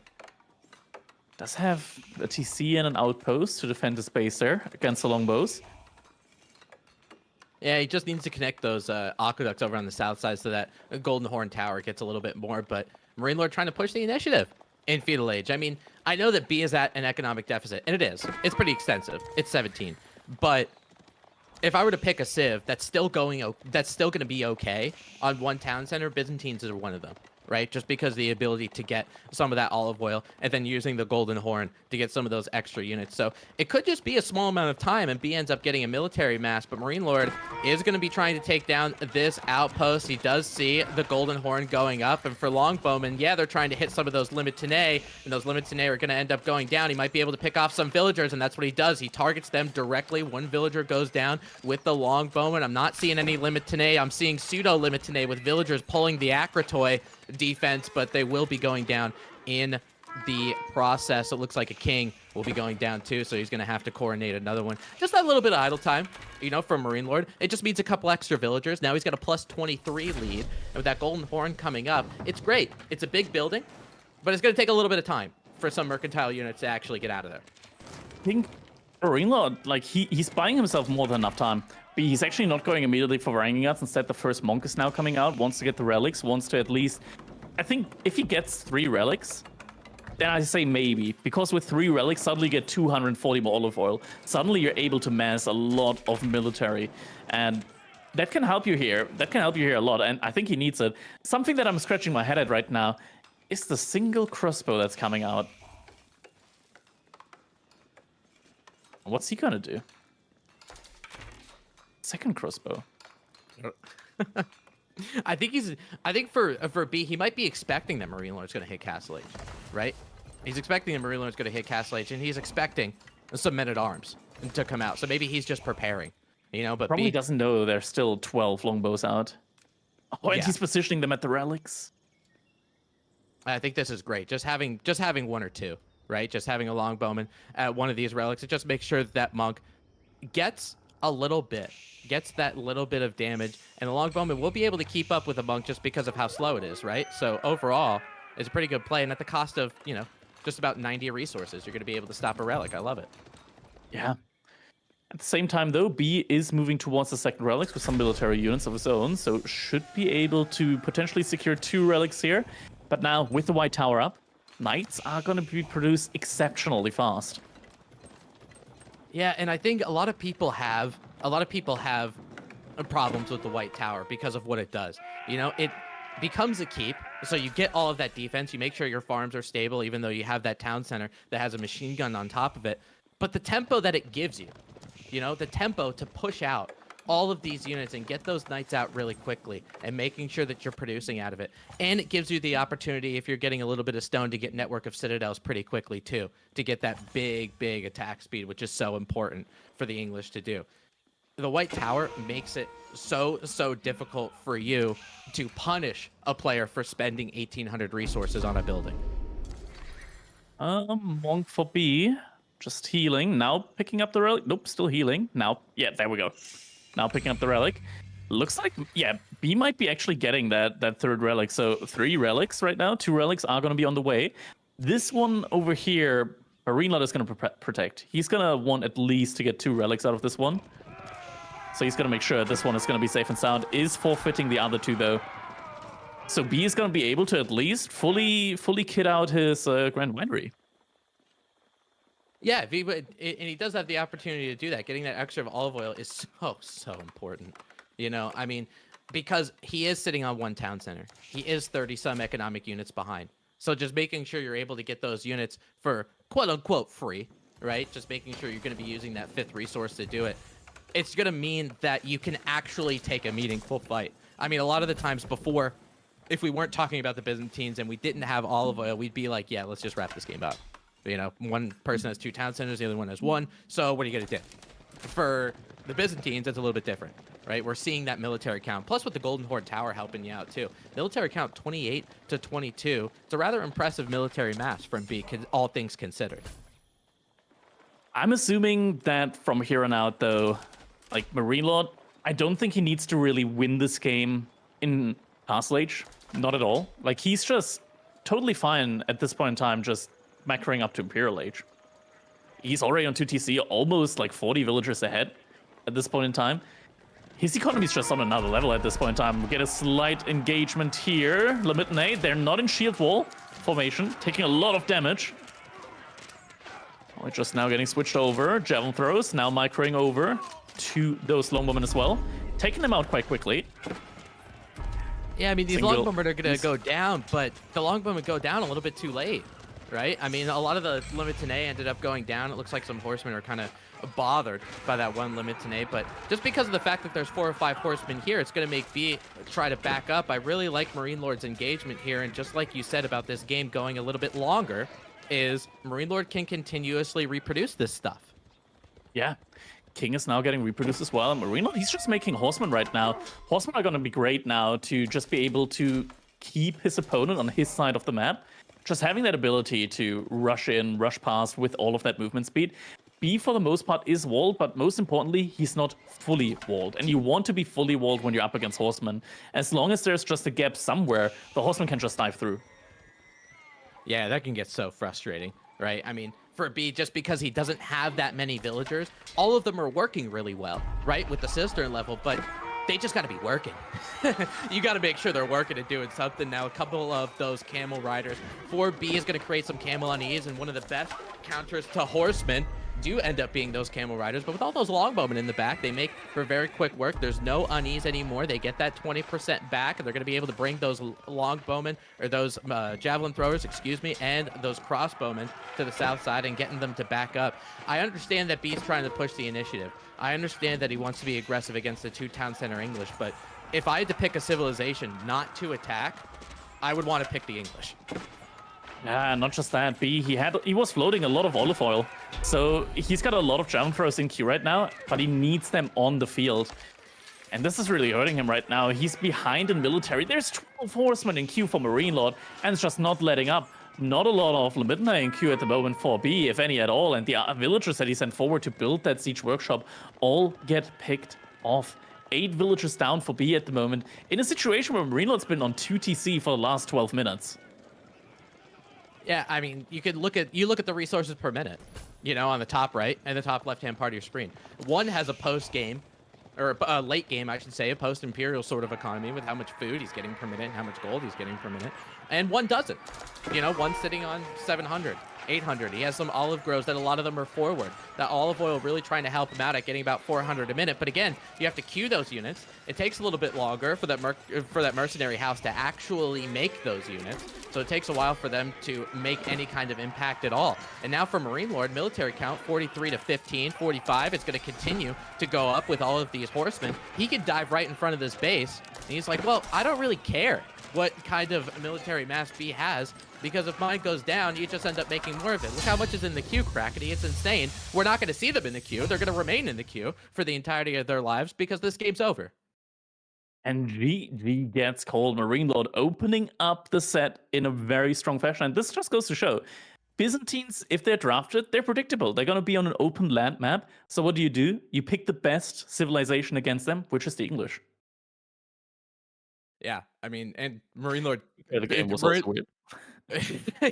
Does have a TC and an outpost to defend his base there against the longbows. Yeah, he just needs to connect those aqueducts over on the south side so that Golden Horn Tower gets a little bit more. But Marine Lord trying to push the initiative in Feudal Age. I mean, I know that B is at an economic deficit, and it is. It's pretty extensive. It's 17. But if I were to pick a civ that's still going to be okay on one town center, Byzantines are one of them. Right? Just because the ability to get some of that olive oil and then using the Golden Horn to get some of those extra units. So it could just be a small amount of time and B ends up getting a military mass, but Marine Lord is going to be trying to take down this outpost. He does see the Golden Horn going up, and for Longbowmen, yeah, they're trying to hit some of those Limit Tene, and those Limit Tene are going to end up going down. He might be able to pick off some villagers, and that's what he does. He targets them directly. One villager goes down with the Longbowman. I'm not seeing any Limit Tene. I'm seeing pseudo Limit Tene with villagers pulling the Akratoy defense, but they will be going down in the process. It looks like a king will be going down too, so he's going to have to coronate another one. Just that little bit of idle time, you know, from Marine Lord. It just means a couple extra villagers. Now he's got a plus 23 lead, and with that Golden Horn coming up, it's great. It's a big building, but it's going to take a little bit of time for some mercantile units to actually get out of there. I think Marine Lord, like, he's buying himself more than enough time. But he's actually not going immediately for Varangian guards. Instead, the first monk is now coming out, wants to get the relics, wants to at least... I think if he gets 3 relics, then I say maybe. Because with 3 relics, suddenly you get 240 more olive oil. Suddenly you're able to mass a lot of military. And that can help you here. That can help you here a lot. And I think he needs it. Something that I'm scratching my head at right now is the single crossbow that's coming out. What's he gonna do? Second crossbow. I think for B, he might be expecting that Marine Lord's going to hit Castle Age, right? He's expecting that Marine Lord's going to hit Castle Age, and he's expecting some men-at-arms to come out. So maybe he's just preparing, you know. But probably B doesn't know there's still 12 longbows out. Oh, and yeah. he's positioning them at the relics. I think this is great. Just having 1 or 2, right? Just having a longbowman at one of these relics. It just makes sure that monk gets a little bit, gets that little bit of damage, and the Longbowman will be able to keep up with the Monk just because of how slow it is, right? So overall, it's a pretty good play, and at the cost of, you know, just about 90 resources, you're going to be able to stop a Relic. I love it. Yeah. At the same time, though, B is moving towards the second relics with some military units of his own, so should be able to potentially secure 2 relics here. But now, with the White Tower up, Knights are going to be produced exceptionally fast. Yeah, and I think a lot of people have problems with the White Tower because of what it does. You know, it becomes a keep, so you get all of that defense, you make sure your farms are stable, even though you have that town center that has a machine gun on top of it. But the tempo that it gives you, you know, the tempo to push out all of these units and get those Knights out really quickly and making sure that you're producing out of it. And it gives you the opportunity, if you're getting a little bit of stone, to get network of citadels pretty quickly too, to get that big attack speed, which is so important for the English to do. The White Tower makes it so difficult for you to punish a player for spending 1,800 resources on a building. Monk for B, just healing. Now picking up the relic. Nope, still healing. Now, yeah, there we go. Now picking up the relic. Looks like, yeah, B might be actually getting that third relic. So 3 relics right now. 2 relics are going to be on the way. This one over here, Marine Lord is going to protect. He's going to want at least to get 2 relics out of this one. So he's going to make sure this one is going to be safe and sound. Is forfeiting the other 2, though. So B is going to be able to at least fully kit out his Grand Winery. Yeah, and he does have the opportunity to do that. Getting that extra of olive oil is so important. You know, I mean, because he is sitting on 1 town center. He is 30-some economic units behind. So just making sure you're able to get those units for quote-unquote free, right? Just making sure you're going to be using that 5th resource to do it. It's going to mean that you can actually take a meaningful fight. I mean, a lot of the times before, if we weren't talking about the Byzantines and we didn't have olive oil, we'd be like, yeah, let's just wrap this game up. You know, one person has 2 town centers, the other one has 1. So what are you going to do? For the Byzantines, it's a little bit different, right? We're seeing that military count. Plus with the Golden Horde Tower helping you out too. Military count 28 to 22. It's a rather impressive military mass from B, all things considered. I'm assuming that from here on out, though, like Marine Lord, I don't think he needs to really win this game in Castle Age. Not at all. Like, he's just totally fine at this point in time, just macroing up to Imperial Age. He's already on 2 TC, almost like 40 villagers ahead at this point in time. His economy is just on another level at this point in time. We get a slight engagement here. Lemitane, they're not in shield wall formation, taking a lot of damage. We're just now getting switched over. Javelin throws, now microing over to those longbowmen as well. Taking them out quite quickly. Yeah, I mean, these longbowmen are going to go down, but the longbowmen go down a little bit too late. Right? I mean, a lot of the Lemitane ended up going down. It looks like some horsemen are kind of bothered by that one Lemitane, but just because of the fact that there's 4 or 5 horsemen here, it's going to make B try to back up. I really like Marine Lord's engagement here, and just like you said about this game going a little bit longer, is Marine Lord can continuously reproduce this stuff. Yeah. King is now getting reproduced as well. And Marine Lord, he's just making horsemen right now. Horsemen are going to be great now to just be able to keep his opponent on his side of the map. Just having that ability to rush in, rush past with all of that movement speed. B, for the most part, is walled, but most importantly, he's not fully walled. And you want to be fully walled when you're up against horsemen. As long as there's just a gap somewhere, the horseman can just dive through. Yeah, that can get so frustrating, right? I mean, for B, just because he doesn't have that many villagers, all of them are working really well, right, with the cistern level, but they just got to be working. You got to make sure they're working and doing something. Now, a couple of those camel riders. 4B is going to create some camel unease, and one of the best counters to horsemen do end up being those camel riders. But with all those longbowmen in the back, they make for very quick work. There's no unease anymore. They get that 20% back, and they're going to be able to bring those longbowmen, or those javelin throwers, excuse me, and those crossbowmen to the south side and getting them to back up. I understand that B's trying to push the initiative. I understand that he wants to be aggressive against the 2 town center English, but if I had to pick a civilization not to attack, I would want to pick the English. Yeah, not just that. B, he was floating a lot of olive oil, so he's got a lot of javelin throws in queue right now, but he needs them on the field. And this is really hurting him right now. He's behind in military. There's 12 horsemen in queue for Marine Lord, and it's just not letting up. not a lot of Limiter in queue at the moment for B, if any at all, and the villagers that he sent forward to build that siege workshop all get picked off. 8 villagers down for B at the moment, in a situation where Marinelord's been on 2 TC for the last 12 minutes. Yeah, I mean, you look at the resources per minute, on the top right and the top left-hand part of your screen. One has a post-game, or a late game, I should say, a post-imperial sort of economy with how much food he's getting per minute and how much gold he's getting per minute. And one doesn't. One's sitting on 700, 800. He has some olive groves that a lot of them are forward. That olive oil really trying to help him out at getting about 400 a minute. But again, you have to queue those units. It takes a little bit longer for that mercenary house to actually make those units. So it takes a while for them to make any kind of impact at all. And now for Marine Lord, military count 43 to 15, 45. It's going to continue to go up with all of these horsemen. He can dive right in front of this base. And he's like, well, I don't really care what kind of military mass B has, because if mine goes down, you just end up making more of it. Look how much is in the queue, Crackety. It's insane. We're not going to see them in the queue. They're going to remain in the queue for the entirety of their lives because this game's over. And GG gets cold. Marine Lord opening up the set in a very strong fashion. And this just goes to show, Byzantines, if they're drafted, they're predictable. They're going to be on an open land map. So what do? You pick the best civilization against them, which is the English. Yeah, I mean, and Marine Lord... Yeah, the game was also weird.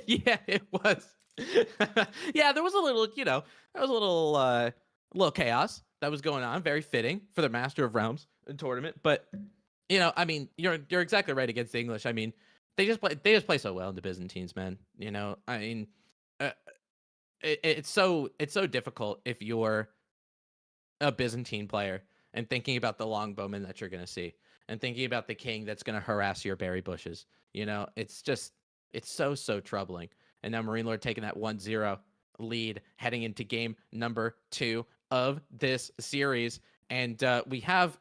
Yeah, it was. Yeah, there was a little, little chaos that was going on. Very fitting for the Master of Realms tournament. But, I mean, you're exactly right against the English. I mean, they just play so well in the Byzantines, man. I mean, it's so difficult if you're a Byzantine player and thinking about the longbowmen that you're going to see and thinking about the king that's going to harass your berry bushes. It's so troubling. And now Marine Lord taking that 1-0 lead heading into game number 2 of this series. And we have,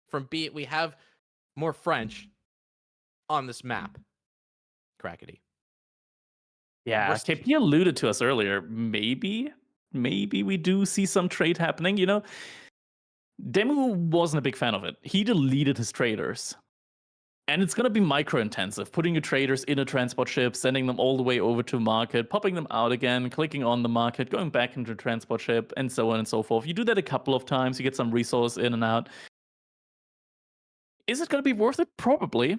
from B, we have more French on this map. Crackety. Yeah, KP alluded to us earlier. Maybe we do see some trade happening, Demu wasn't a big fan of it. He deleted his traders. And it's going to be micro-intensive, putting your traders in a transport ship, sending them all the way over to market, popping them out again, clicking on the market, going back into the transport ship, and so on and so forth. You do that a couple of times, you get some resource in and out. Is it going to be worth it? Probably.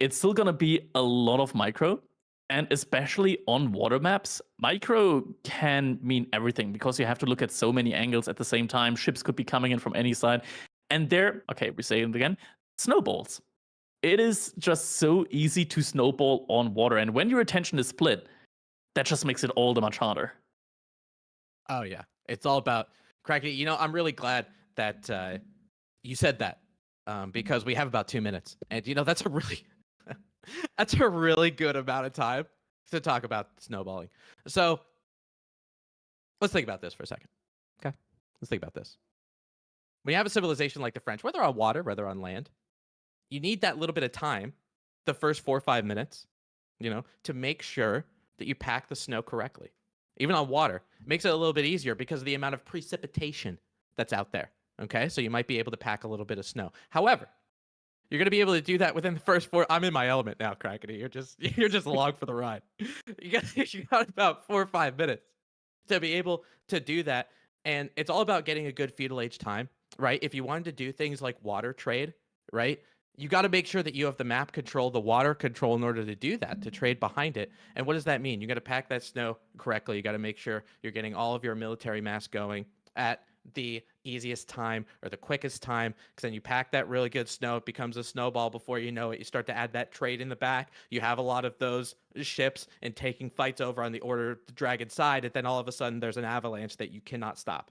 It's still going to be a lot of micro. And especially on water maps, micro can mean everything because you have to look at so many angles at the same time. Ships could be coming in from any side. And we say it again, snowballs. It is just so easy to snowball on water. And when your attention is split, that just makes it all the much harder. Oh, yeah. It's all about Crackety. I'm really glad that you said that because we have about 2 minutes. And, that's a really... That's a really good amount of time to talk about snowballing. So let's think about this for a second. Okay? Let's think about this. When you have a civilization like the French, whether on water, whether on land, you need that little bit of time, the first 4 or 5 minutes, to make sure that you pack the snow correctly. Even on water, it makes it a little bit easier because of the amount of precipitation that's out there. Okay? So you might be able to pack a little bit of snow. However, you're going to be able to do that within the first 4. I'm in my element now, Crackety. You're just along for the ride. You got about 4 or 5 minutes to be able to do that. And it's all about getting a good feudal age time, right? If you wanted to do things like water trade, right? You got to make sure that you have the map control, the water control in order to do that, to trade behind it. And what does that mean? You got to pack that snow correctly. You got to make sure you're getting all of your military mass going at the easiest time or the quickest time, because then you pack that really good snow, it becomes a snowball. Before you know it, you start to add that trade in the back. You have a lot of those ships and taking fights over on the Order of the Dragon side, and then all of a sudden there's an avalanche that you cannot stop.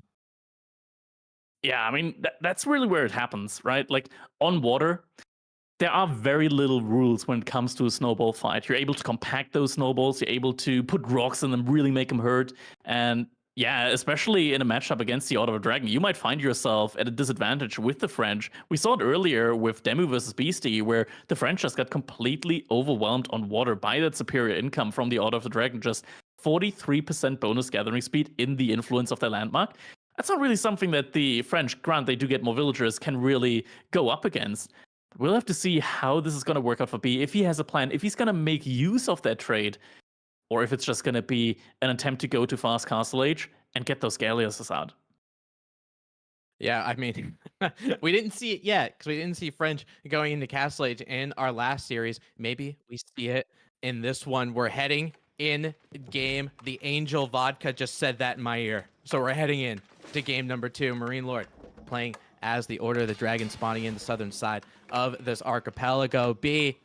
Yeah, I mean, that's really where it happens, right? Like on water, there are very little rules when it comes to a snowball fight. You're able to compact those snowballs, you're able to put rocks in them, really make them hurt, and yeah, especially in a matchup against the Order of the Dragon, you might find yourself at a disadvantage with the French. We saw it earlier with Demu versus Beasty, where the French just got completely overwhelmed on water by that superior income from the Order of the Dragon. Just 43% bonus gathering speed in the influence of their landmark. That's not really something that the French, grant they do get more villagers, can really go up against. We'll have to see how this is going to work out for B. If he has a plan, if he's going to make use of that trade, or if it's just going to be an attempt to go to fast Castle Age and get those Galliuses out. Yeah, I mean, we didn't see it yet because we didn't see French going into Castle Age in our last series. Maybe we see it in this one. We're heading in game. The Angel Vodka just said that in my ear. So we're heading in to game number 2. Marine Lord playing as the Order of the Dragon, spawning in the southern side of this archipelago. B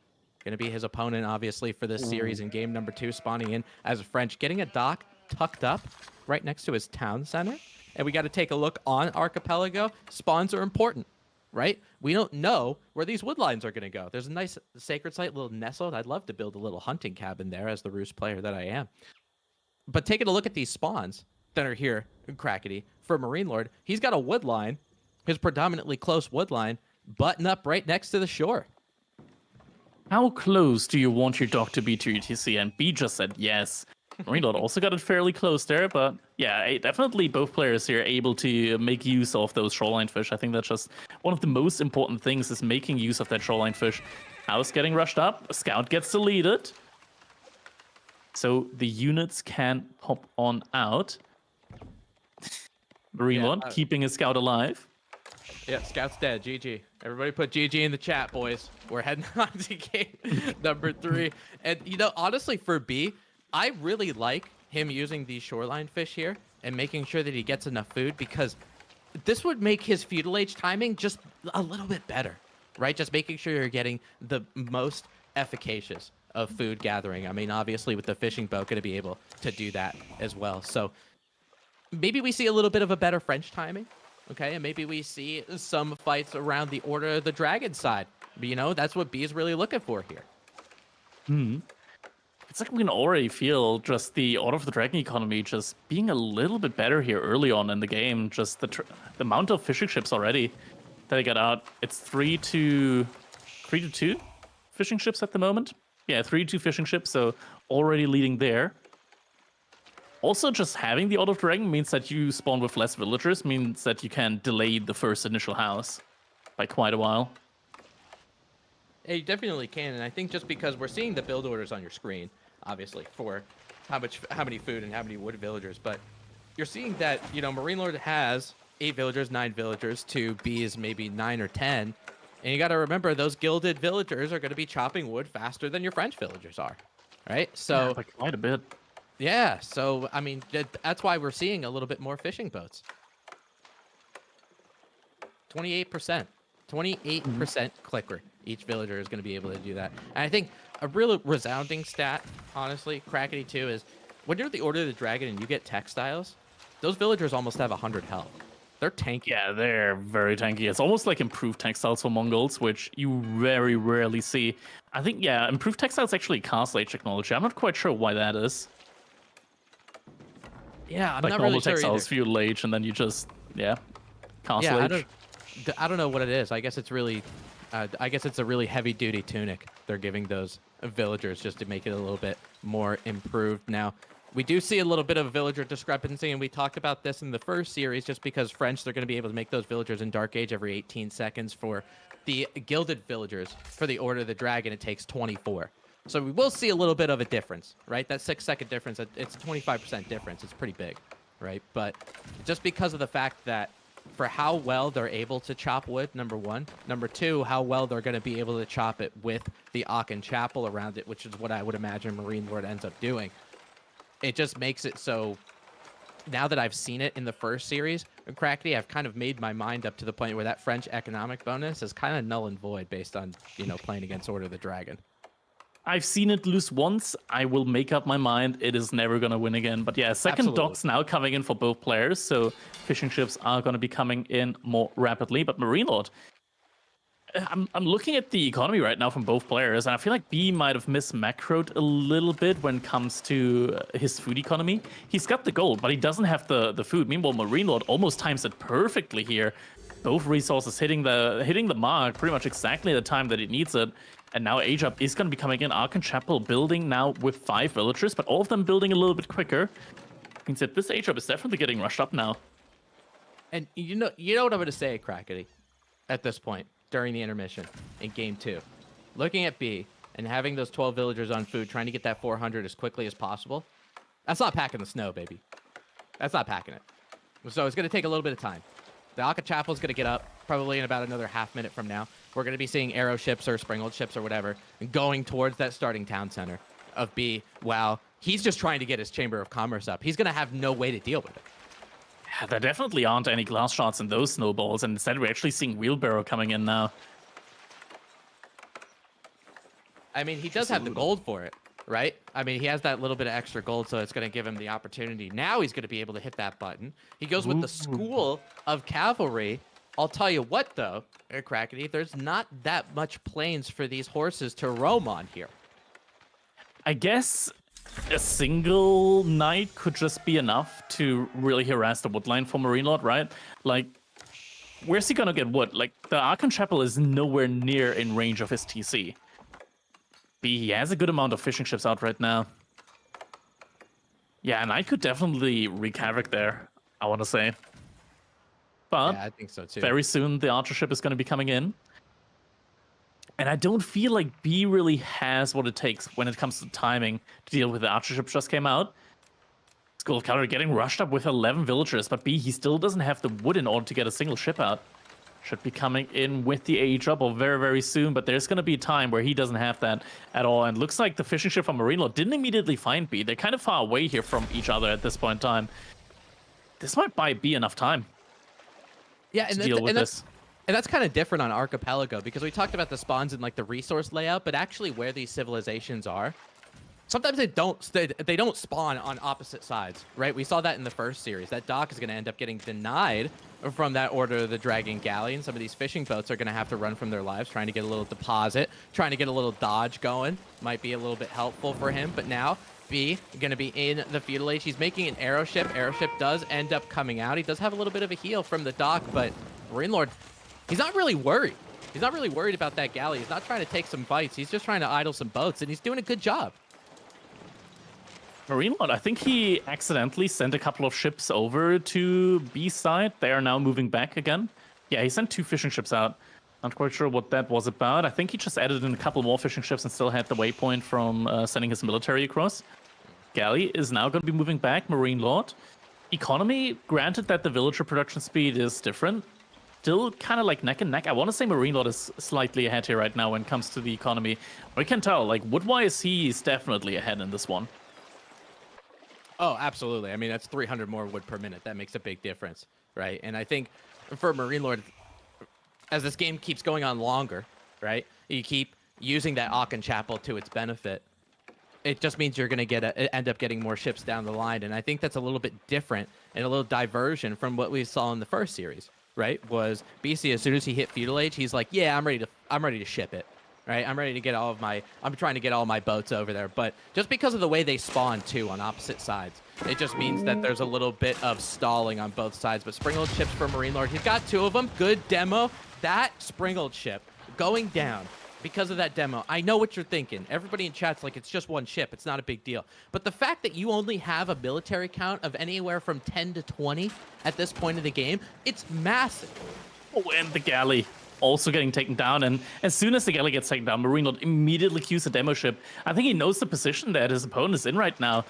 going to be his opponent, obviously, for this series in game number 2, spawning in as French, getting a dock tucked up right next to his town center. And we got to take a look on archipelago. Spawns are important, right? We don't know where these wood lines are going to go. There's a nice sacred site, little nestled. I'd love to build a little hunting cabin there as the Roost player that I am. But taking a look at these spawns that are here in Crackety for Marine Lord, he's got a wood line, his predominantly close wood line, button up right next to the shore. How close do you want your dock to be to UTC? And B just said yes. Marine Lord also got it fairly close there, but yeah, definitely both players here able to make use of those shoreline fish. I think that's just one of the most important things, is making use of that shoreline fish. House getting rushed up, a scout gets deleted, so the units can hop on out. Marine Lord keeping his scout alive. Yeah, scout's dead. GG. Everybody put GG in the chat, boys. We're heading on to game number 3. And, you know, honestly, for B, I really like him using these shoreline fish here and making sure that he gets enough food, because this would make his feudal age timing just a little bit better, right? Just making sure you're getting the most efficacious of food gathering. I mean, obviously with the fishing boat, going to be able to do that as well. So maybe we see a little bit of a better French timing, okay? And maybe we see some fights around the Order of the Dragon side. But, you know, that's what B is really looking for here. It's like we can already feel just the Order of the Dragon economy just being a little bit better here early on in the game. Just the amount of fishing ships already that they got out. It's 3-2 fishing ships at the moment. Yeah, 3-2 fishing ships, so already leading there. Also, just having the Order of the Dragon means that you spawn with less villagers, means that you can delay the first initial house by quite a while. Yeah, you definitely can, and I think just because we're seeing the build orders on your screen, obviously, for how many food and how many wood villagers, but you're seeing that, you know, Marine Lord has 8 villagers, 9 villagers, to B is maybe 9 or 10, and you got to remember those gilded villagers are going to be chopping wood faster than your French villagers are, right? So Yeah, by quite a bit. yeah, so I mean that's why we're seeing a little bit more fishing boats. 28%. 28% clicker. Each villager is going to be able to do that. And I think a real resounding stat, honestly, Crackety too, is when you're the Order of the Dragon and you get textiles, those villagers almost have 100 health. They're tanky. Yeah, they're very tanky. It's almost like improved textiles for Mongols, which you very rarely see. I think, yeah, improved textiles actually Castle Age technology. I'm not quite sure why that is. Yeah, I'm Like not normal really sure textiles, either. feudal age, and then you just, Castle Yeah, Age. I don't know what it is. I guess it's really, I guess it's a really heavy-duty tunic they're giving those villagers just to make it a little bit more improved. Now, we do see a little bit of villager discrepancy, and we talked about this in the first series, just because French, they're going to be able to make those villagers in Dark Age every 18 seconds. For the gilded villagers, for the Order of the Dragon, it takes 24. So we will see a little bit of a difference, right? That 6-second difference, it's a 25% difference. It's pretty big, right? But just because of the fact that for how well they're able to chop wood, number one. Number two, how well they're going to be able to chop it with the Aachen Chapel around it, which is what I would imagine Marine Lord ends up doing. It just makes it so, now that I've seen it in the first series, Crackety, I've kind of made my mind up to the point where that French economic bonus is kind of null and void based on, you know, playing against Order of the Dragon. I've seen it lose once. I will make up my mind. It is never going to win again. But yeah, second Absolutely. docks now coming in for both players. So fishing ships are going to be coming in more rapidly. But Marine Lord, I'm looking at the economy right now from both players. And I feel like B might have mismacroed a little bit when it comes to his food economy. He's got the gold, but he doesn't have the food. Meanwhile, Marine Lord almost times it perfectly here. Both resources hitting the mark pretty much exactly at the time that it needs it. And now Age Up is going to be coming in. Aachen Chapel building now with 5 villagers, but all of them building a little bit quicker. Means that this Age Up is definitely getting rushed up now. And you know what I'm going to say, Crackety, at this point. during the intermission in game 2. Looking at B and having those 12 villagers on food, trying to get that 400 as quickly as possible, that's not packing the snow, baby. That's not packing it. So it's going to take a little bit of time. The Akka Chapel's going to get up probably in about another half minute from now. We're going to be seeing arrow ships or springled ships or whatever going towards that starting town center of B. Wow, he's just trying to get his Chamber of Commerce up. He's going to have no way to deal with it. Yeah, there definitely aren't any glass shots in those snowballs, and instead we're actually seeing wheelbarrow coming in now. I mean, he does have the gold for it, right? I mean, he has that little bit of extra gold, so it's going to give him the opportunity. Now he's going to be able to hit that button. He goes with the School of Cavalry. I'll tell you what, though, Crackety, there's not that much plains for these horses to roam on here. I guess a single knight could just be enough to really harass the wood line for Marine Lord, right? Like, where's he gonna get wood? Like, the Archon Chapel is nowhere near in range of his TC. B, he has a good amount of fishing ships out right now. Yeah, and I could definitely wreak havoc there, I want to say. But Yeah, I think so too. very soon the archer ship is going to be coming in. And I don't feel like B really has what it takes when it comes to timing to deal with the archer ship just came out. School of Cavalry getting rushed up with 11 villagers, but B, he still doesn't have the wood in order to get a single ship out. Should be coming in with the AE trouble very, very soon, but there's going to be a time where he doesn't have that at all. And looks like the fishing ship from Marine Lord didn't immediately find B. They're kind of far away here from each other at this point in time. This might buy B enough time to deal with this. And that's kind of different on Archipelago, because we talked about the spawns and like the resource layout, but actually where these civilizations are, sometimes they don't spawn on opposite sides, right? We saw that in the first series. That dock is going to end up getting denied from that Order of the Dragon Galley, and some of these fishing boats are going to have to run from their lives, trying to get a little deposit, trying to get a little dodge going. Might be a little bit helpful for him, but now B going to be in the feudal age. He's making an arrow ship. Arrow ship does end up coming out. He does have a little bit of a heal from the dock, but Marine Lord, he's not really worried. He's not really worried about that galley. He's not trying to take some fights. He's just trying to idle some boats, and he's doing a good job. Marine Lord, I think he accidentally sent a couple of ships over to B side. They are now moving back again. Yeah, he sent 2 fishing ships out. Not quite sure what that was about. I think he just added in a couple more fishing ships and still had the waypoint from sending his military across. Galley is now going to be moving back. Marine Lord. Economy, granted that the villager production speed is different, still kind of like neck and neck. I want to say Marine Lord is slightly ahead here right now when it comes to the economy. We can tell, like, wood-wise, he's definitely ahead in this one. Oh, absolutely. I mean, that's 300 more wood per minute. That makes a big difference, right? And I think for Marine Lord, as this game keeps going on longer, right, you keep using that Aachen Chapel to its benefit. It just means you're going to end up getting more ships down the line. And I think that's a little bit different and a little diversion from what we saw in the first series, right? Was Beasty, as soon as he hit feudal age, he's like, yeah, I'm ready to ship it. Right, I'm ready to get I'm trying to get all my boats over there. But just because of the way they spawn too on opposite sides, it just means that there's a little bit of stalling on both sides. But springled ships for Marine Lord, he's got 2 of them. Good demo. That springled ship going down because of that demo. I know what you're thinking. Everybody in chat's like, it's just 1 ship. It's not a big deal. But the fact that you only have a military count of anywhere from 10 to 20 at this point of the game, it's massive. Oh, and the galley also getting taken down, and as soon as the galley gets taken down, Marine Lord immediately cues a demo ship. I think he knows the position that his opponent is in right now.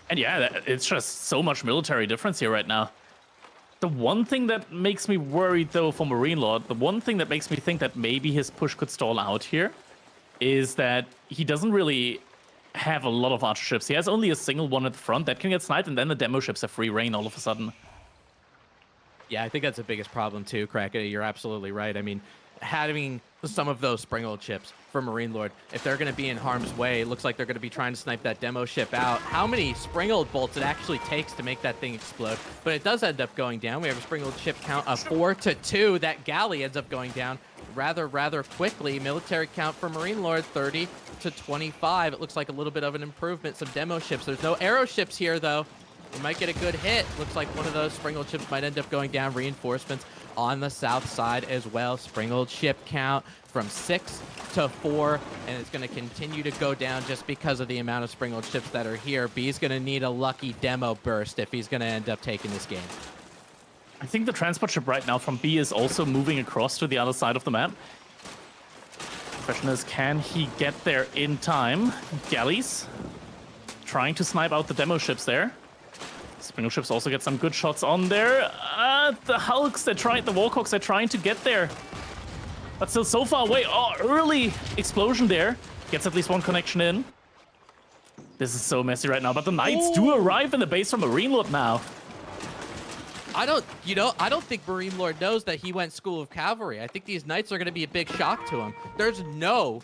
And yeah, it's just so much military difference here right now. The one thing that makes me worried, though, for Marine Lord, the one thing that makes me think that maybe his push could stall out here, is that he doesn't really have a lot of archer ships. He has only a single one at the front that can get sniped, and then the demo ships have free reign all of a sudden. Yeah, I think that's the biggest problem too, Crackety. You're absolutely right. I mean, having some of those springled ships for Marine Lord, if they're going to be in harm's way, it looks like they're going to be trying to snipe that demo ship out. How many springled bolts it actually takes to make that thing explode? But it does end up going down. We have a springled ship count of 4 to 2. That galley ends up going down rather quickly. Military count for Marine Lord, 30 to 25. It looks like a little bit of an improvement. Some demo ships. There's no arrow ships here, though. We might get a good hit. Looks like one of those springled ships might end up going down. Reinforcements on the south side as well. Springled ship count from 6 to 4, and it's going to continue to go down just because of the amount of springled ships that are here. B's going to need a lucky demo burst if he's going to end up taking this game. I think the transport ship right now from B is also moving across to the other side of the map. Question is, can he get there in time? Galleys trying to snipe out the demo ships there. Springle ships also get some good shots on there. The Hulks, the Warhawks, they're trying to get there. But still so far away. Oh, early explosion there. Gets at least one connection in. This is so messy right now, but the Knights do arrive in the base from Marine Lord now. I don't think Marine Lord knows that he went School of Cavalry. I think these Knights are going to be a big shock to him. There's no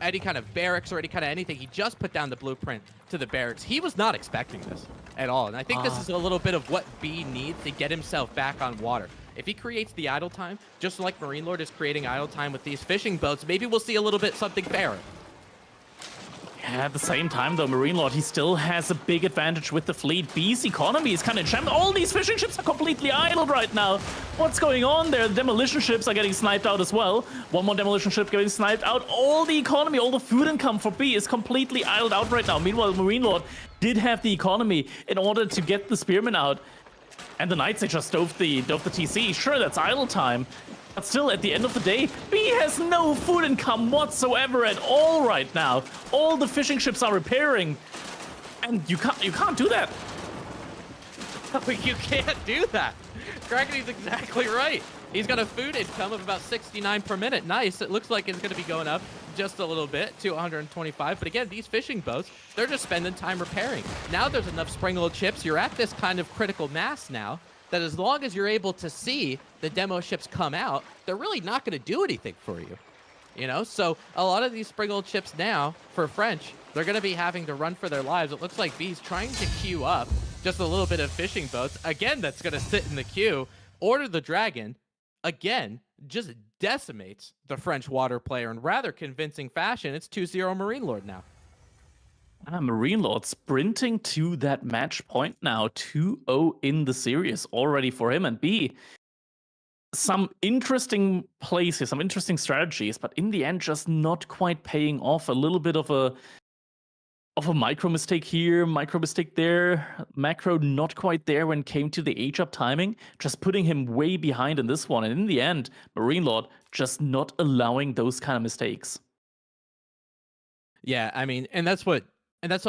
any kind of barracks or any kind of anything. He just put down the blueprint to the barracks. He was not expecting this at all. And I think this is a little bit of what B needs to get himself back on water. If he creates the idle time, just like Marine Lord is creating idle time with these fishing boats, maybe we'll see a little bit something fairer. At the same time, though, Marine Lord, he still has a big advantage with the fleet. B's economy is kind of jammed. All these fishing ships are completely idled right now. What's going on there? The demolition ships are getting sniped out as well. One more demolition ship getting sniped out. All the economy, all the food income for B is completely idled out right now. Meanwhile, Marine Lord did have the economy in order to get the Spearmen out. And the Knights, they just dove the TC. Sure, that's idle time. But still, at the end of the day, B has no food income whatsoever at all right now. All the fishing ships are repairing, and you can't do that. You can't do that. Kraken's exactly right. He's got a food income of about 69 per minute. Nice. It looks like it's going to be going up just a little bit to 125. But again, these fishing boats, they're just spending time repairing. Now there's enough Springle chips. You're at this kind of critical mass now that as long as you're able to see the demo ships come out, they're really not going to do anything for you. You know, so a lot of these Springle chips now for French, they're going to be having to run for their lives. It looks like B's trying to queue up just a little bit of fishing boats. Again, that's going to sit in the queue. Order the Dragon, again, just decimates the French water player in rather convincing fashion. It's 2-0 Marine Lord now. Marine Lord sprinting to that match point now. 2-0 in the series already for him. And B, some interesting plays here, some interesting strategies, but in the end, just not quite paying off. A little bit of a micro mistake here, micro mistake there. Macro not quite there when it came to the H-up timing, just putting him way behind in this one. And in the end, Marine Lord just not allowing those kind of mistakes. Yeah, I mean, and that's what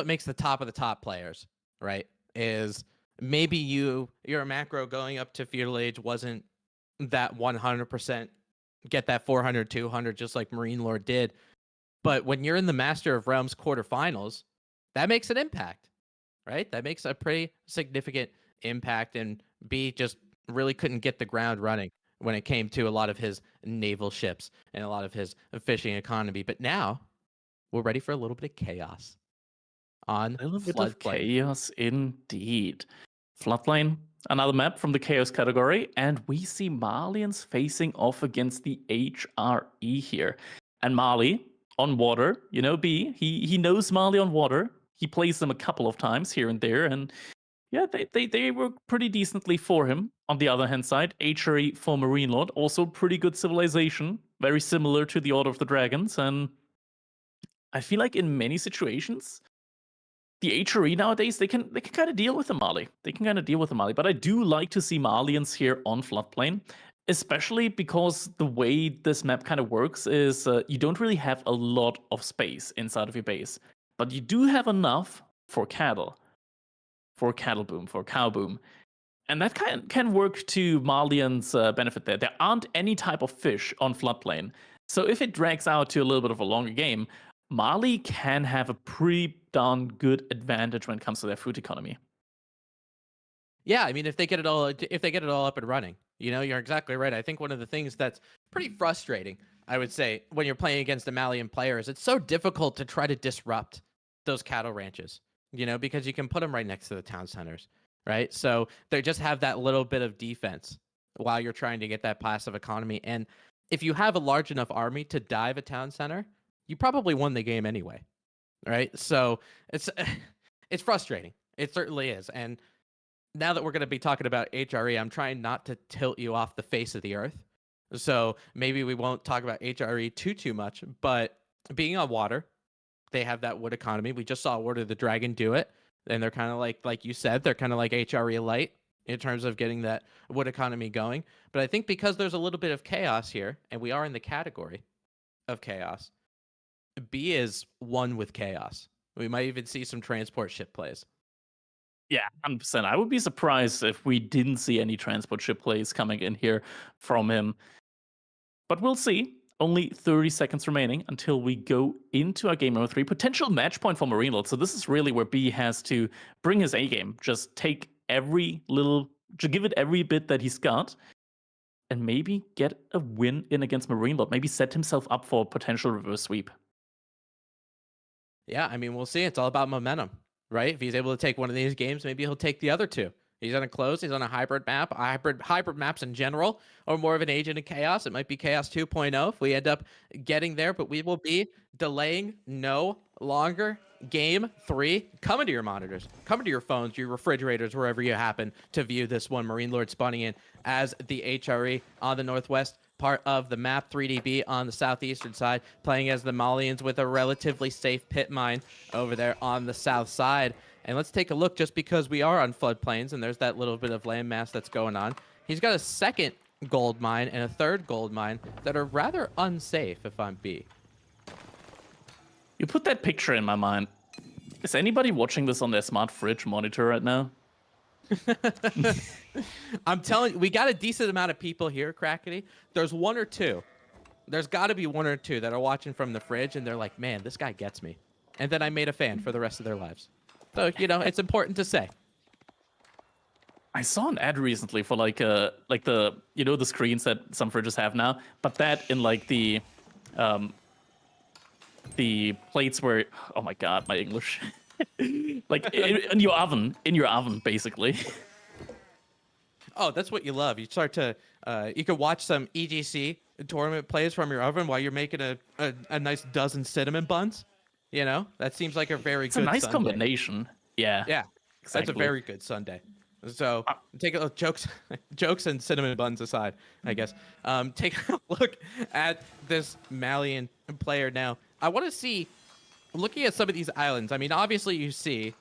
makes the top of the top players, right? Is maybe your macro going up to Feudal Age wasn't that 100% get that 400, 200 just like Marine Lord did. But when you're in the Master of Realms quarterfinals, that makes an impact, right? That makes a pretty significant impact. And B just really couldn't get the ground running when it came to a lot of his naval ships and a lot of his fishing economy. But now we're ready for a little bit of chaos on A little bit of Floodplain. chaos indeed. Floodplain, another map from the chaos category, and we see Malians facing off against the HRE here. And Mali on water, you know, B, he knows Mali on water. He plays them a couple of times here and there, and yeah, they work pretty decently for him. On the other hand side, HRE for Marine Lord, also pretty good civilization, very similar to the Order of the Dragons, and I feel like in many situations, the HRE nowadays, they can kind of deal with the Mali. But I do like to see Malians here on Floodplain, especially because the way this map kind of works is you don't really have a lot of space inside of your base, but you do have enough for cattle boom, for cow boom. And that can work to Malians' benefit there. There aren't any type of fish on Floodplain. So if it drags out to a little bit of a longer game, Mali can have a pretty darn good advantage when it comes to their food economy. Yeah, I mean, if they get it all up and running, you know, you're exactly right. I think one of the things that's pretty frustrating, I would say, when you're playing against the Malian players, it's so difficult to try to disrupt those cattle ranches, you know, because you can put them right next to the town centers, right? So they just have that little bit of defense while you're trying to get that passive economy. And if you have a large enough army to dive a town center, you probably won the game anyway, right? So it's frustrating. It certainly is. And now that we're going to be talking about HRE, I'm trying not to tilt you off the face of the earth. So maybe we won't talk about HRE too much, but being on water, they have that wood economy. We just saw Order of the Dragon do it. And they're kind of like you said, they're kind of like HRE light in terms of getting that wood economy going. But I think because there's a little bit of chaos here, and we are in the category of chaos, B is one with chaos. We might even see some transport ship plays. Yeah, 100%. I would be surprised if we didn't see any transport ship plays coming in here from him. But we'll see. Only 30 seconds remaining until we go into our game number 3. Potential match point for Marine Lord. So this is really where B has to bring his A game. Just take to give it every bit that he's got, and maybe get a win in against Marine Lord. Maybe set himself up for a potential reverse sweep. Yeah, I mean, we'll see. It's all about momentum, right? If he's able to take one of these games, maybe he'll take the other two. He's on a close. He's on a hybrid map. Hybrid maps in general, or more of an agent of chaos. It might be Chaos 2.0 if we end up getting there, but we will be delaying no longer. Game 3, coming to your monitors, coming to your phones, your refrigerators, wherever you happen to view this one. Marine Lord spawning in as the HRE on the northwest part of the map. 3DB on the southeastern side, playing as the Malians with a relatively safe pit mine over there on the south side. And let's take a look, just because we are on floodplains and there's that little bit of landmass that's going on. He's got a second gold mine and a third gold mine that are rather unsafe if I'm B. You put that picture in my mind. Is anybody watching this on their smart fridge monitor right now? I'm telling you, we got a decent amount of people here, Crackety. There's one or two. There's got to be one or two that are watching from the fridge and they're like, man, this guy gets me. And then I made a fan for the rest of their lives. So, you know, it's important to say. I saw an ad recently for like the the screens that some fridges have now, but that in like the plates where, oh my god, my English, like in your oven basically. Oh, that's what you love. You start to you can watch some EGC tournament plays from your oven while you're making a nice dozen cinnamon buns. You know, that seems like a very good. It's a nice Sunday. Combination. Yeah. Yeah, exactly. That's a very good Sunday. So take a look, jokes and cinnamon buns aside, I guess. Take a look at this Malian player now. I want to see, looking at some of these islands. I mean, obviously you see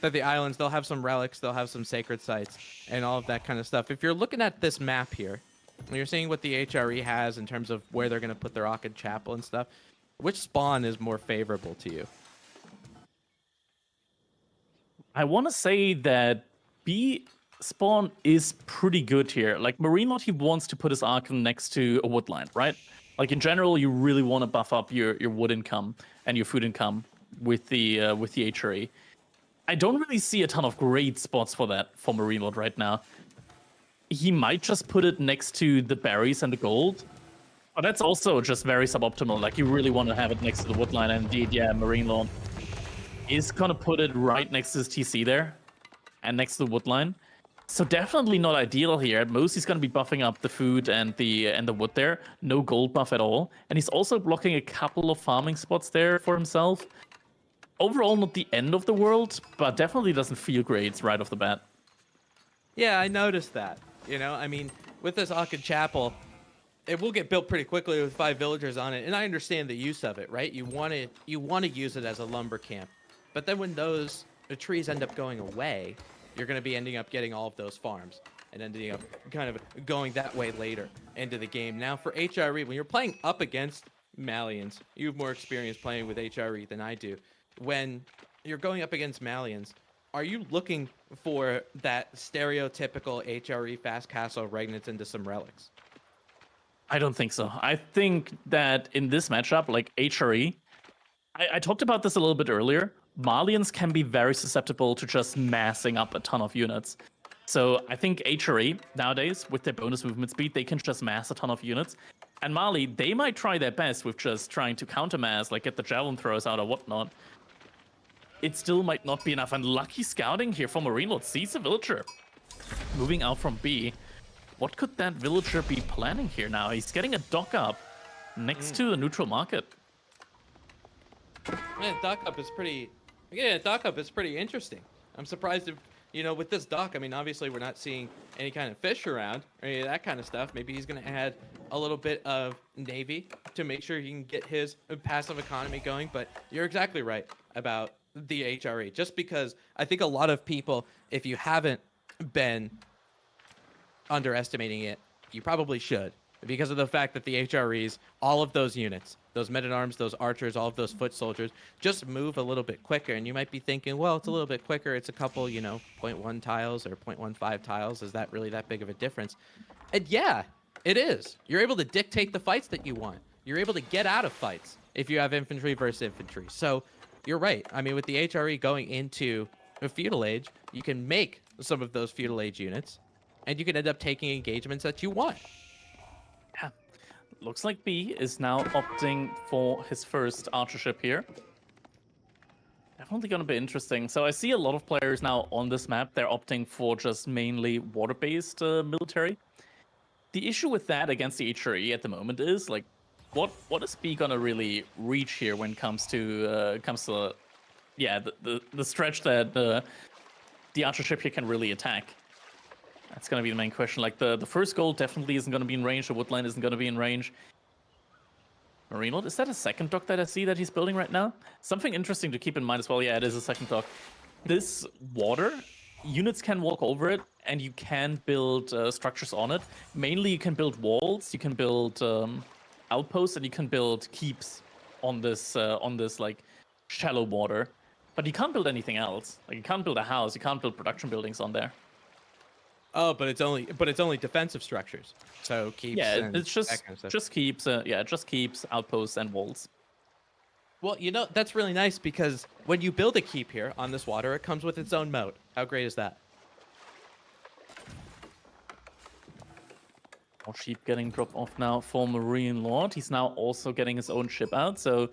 that the islands, they'll have some relics, they'll have some sacred sites, and all of that kind of stuff. If you're looking at this map here, and you're seeing what the HRE has in terms of where they're going to put their Akkad Chapel and stuff, which spawn is more favorable to you? I want to say that B spawn is pretty good here. Like Marine Lord, he wants to put his Archon next to a wood line, right? Like in general, you really want to buff up your wood income and your food income with the HRE. I don't really see a ton of great spots for that for Marine Lord right now. He might just put it next to the berries and the gold, but that's also just very suboptimal. Like you really want to have it next to the wood line. And indeed, yeah, Marine Lord is gonna put it right next to his TC there and next to the wood line. So definitely not ideal here. At most, he's gonna be buffing up the food and the wood there. No gold buff at all. And he's also blocking a couple of farming spots there for himself. Overall, not the end of the world, but definitely doesn't feel great right off the bat. Yeah, I noticed that. You know, I mean, with this Akkad Chapel, it will get built pretty quickly with 5 villagers on it, and I understand the use of it, right? You want to use it as a lumber camp, but then when the trees end up going away, you're going to be ending up getting all of those farms and ending up kind of going that way later into the game. Now for HRE, when you're playing up against Malians, you have more experience playing with HRE than I do. When you're going up against Malians, are you looking for that stereotypical HRE fast castle regnants into some relics? I don't think so. I think that in this matchup, like HRE, I talked about this a little bit earlier. Malians can be very susceptible to just massing up a ton of units. So I think HRE nowadays, with their bonus movement speed, they can just mass a ton of units. And Mali, they might try their best with just trying to counter mass, like get the javelin throws out or whatnot. It still might not be enough. And lucky scouting here for Marine Lord sees a villager moving out from B. What could that villager be planning here now? He's getting a dock up next to the neutral market. Man, dock up is pretty. Again, dock up is pretty interesting. I'm surprised if, you know, with this dock, I mean, obviously we're not seeing any kind of fish around or any of that kind of stuff. Maybe he's going to add a little bit of navy to make sure he can get his passive economy going. But you're exactly right about the HRE, just because I think a lot of people, if you haven't been underestimating it, you probably should. Because of the fact that the HREs, all of those units, those men-at-arms, those archers, all of those foot soldiers, just move a little bit quicker. And you might be thinking, well, it's a little bit quicker. It's a couple, 0.1 tiles or 0.15 tiles. Is that really that big of a difference? And yeah, it is. You're able to dictate the fights that you want. You're able to get out of fights if you have infantry versus infantry. So you're right. I mean, with the HRE going into a feudal age, you can make some of those feudal age units, and you can end up taking engagements that you want. Yeah. Looks like B is now opting for his first archership here. Definitely going to be interesting. So I see a lot of players now on this map. They're opting for just mainly water-based military. The issue with that against the HRE at the moment is like, what is B gonna really reach here when it comes to yeah, the stretch that the archership here can really attack? That's gonna be the main question. Like the first goal definitely isn't gonna be in range. The woodline isn't gonna be in range. Marine Lord, is that a second dock that I see that he's building right now? Something interesting to keep in mind as well. Yeah, it is a second dock. This water, units can walk over it, and you can build structures on it. Mainly, you can build walls, you can build outposts, and you can build keeps on this like shallow water. But you can't build anything else. Like you can't build a house, you can't build production buildings on there. Oh, but it's only defensive structures. So keeps. Yeah, and it's just that kind of stuff. just keeps. Yeah, just keeps, outposts, and walls. Well, that's really nice because when you build a keep here on this water, it comes with its own moat. How great is that? More sheep getting dropped off now for Marine Lord. He's now also getting his own ship out, so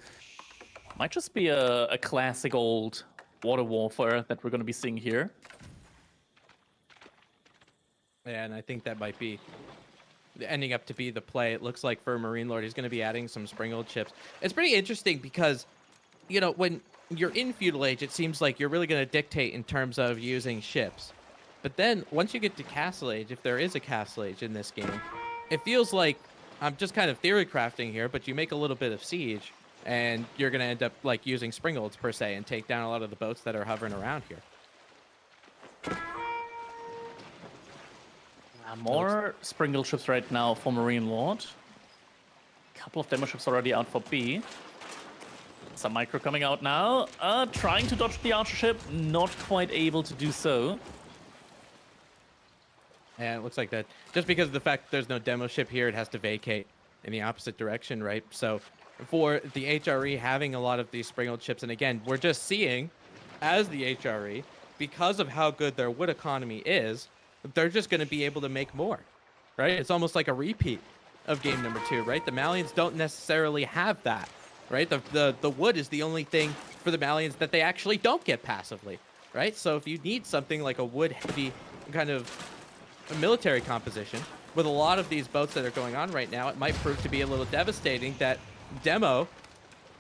might just be a classic old water warfare that we're going to be seeing here. Yeah, and I think that might be ending up to be the play. It looks like for Marine Lord, he's going to be adding some Springald ships. It's pretty interesting because, when you're in feudal age, it seems like you're really going to dictate in terms of using ships. But then once you get to castle age, if there is a castle age in this game, it feels like I'm just kind of theory crafting here, but you make a little bit of siege and you're going to end up like using Springalds per se and take down a lot of the boats that are hovering around here. More Springald ships right now for Marine Lord. A couple of demo ships already out for B. Some micro coming out now. Trying to dodge the archer ship, not quite able to do so. And it looks like that just because of the fact that there's no demo ship here, it has to vacate in the opposite direction, right? So for the HRE having a lot of these Springald ships, and again, we're just seeing as the HRE, because of how good their wood economy is, they're just going to be able to make more, right? It's almost like a repeat of game number 2, right? The Malians don't necessarily have that, right? The wood is the only thing for the Malians that they actually don't get passively, right? So if you need something like a wood-heavy kind of a military composition, with a lot of these boats that are going on right now, it might prove to be a little devastating that Demo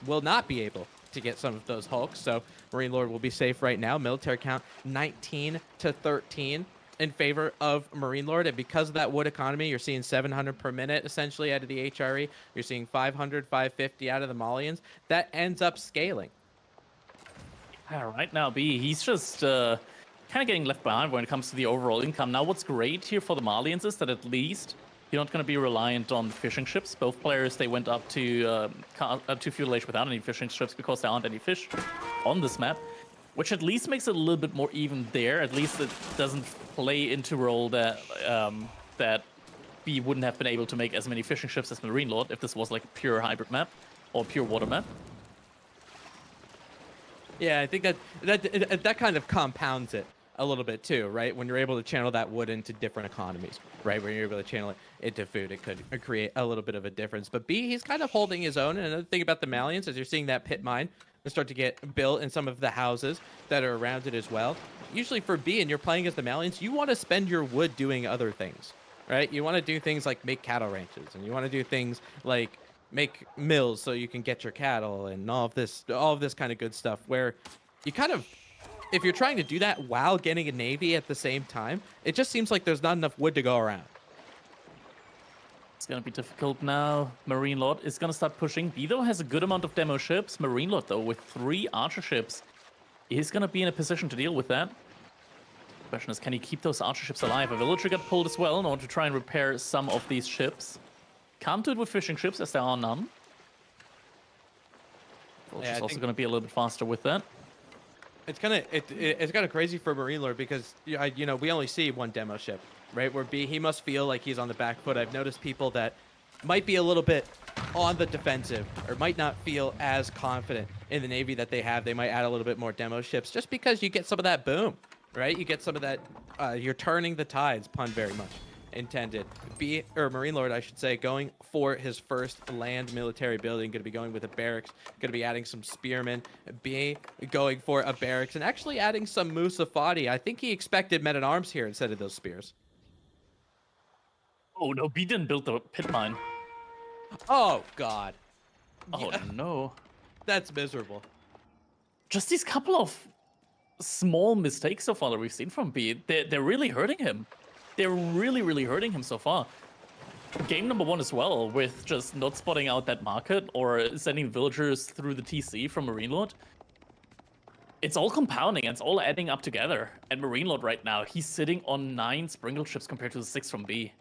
will not be able to get some of those hulks. So Marine Lord will be safe right now. Military count 19 to 13 in favor of Marine Lord, and because of that wood economy, you're seeing 700 per minute essentially out of the HRE. You're seeing 500, 550 out of the Malians. That ends up scaling. Right now, B, he's just kind of getting left behind when it comes to the overall income. Now, what's great here for the Malians is that at least you're not going to be reliant on fishing ships. Both players, they went up to feudal age without any fishing ships because there aren't any fish on this map, which at least makes it a little bit more even there. At least it doesn't play into role that that B wouldn't have been able to make as many fishing ships as Marine Lord if this was like a pure hybrid map or pure water map. Yeah, I think that kind of compounds it a little bit too, right? When you're able to channel that wood into different economies, right? When you're able to channel it into food, it could create a little bit of a difference. But B, he's kind of holding his own. And another thing about the Malians is you're seeing that pit mine start to get built in some of the houses that are around it as well. Usually for B, and you're playing as the Malians, you want to spend your wood doing other things, right? You want to do things like make cattle ranches, and you want to do things like make mills so you can get your cattle and all of this kind of good stuff, where you kind of, if you're trying to do that while getting a navy at the same time, it just seems like there's not enough wood to go around. It's going to be difficult now. Marine Lord is going to start pushing. B, though, has a good amount of demo ships. Marine Lord, though, with 3 archer ships, is going to be in a position to deal with that. question is, can he keep those archer ships alive? A villager got pulled as well in order to try and repair some of these ships. Can't do it with fishing ships as there are none. Villager's also going to be a little bit faster with that. It's kind of crazy for Marine Lord because you know we only see one demo ship, right? Where B, he must feel like he's on the back foot. I've noticed people that might be a little bit on the defensive or might not feel as confident in the Navy that they have. They might add a little bit more demo ships just because you get some of that boom, right? You get some of that. You're turning the tides, pun very much intended. Marine Lord, I should say, going for his first land military building, going to be going with a barracks, going to be adding some spearmen, B, going for a barracks, and actually adding some Musafati. I think he expected men-at-arms here instead of those spears. Oh no, B didn't build the pit mine. Oh, God. Oh Yeah, no. that's miserable. Just these couple of small mistakes so far that we've seen from B, they're really hurting him. They're really, really hurting him so far. Game number 1 as well, with just not spotting out that market or sending villagers through the TC from Marine Lord. It's all compounding and it's all adding up together. And Marine Lord right now, he's sitting on 9 Springle ships compared to the 6 from B.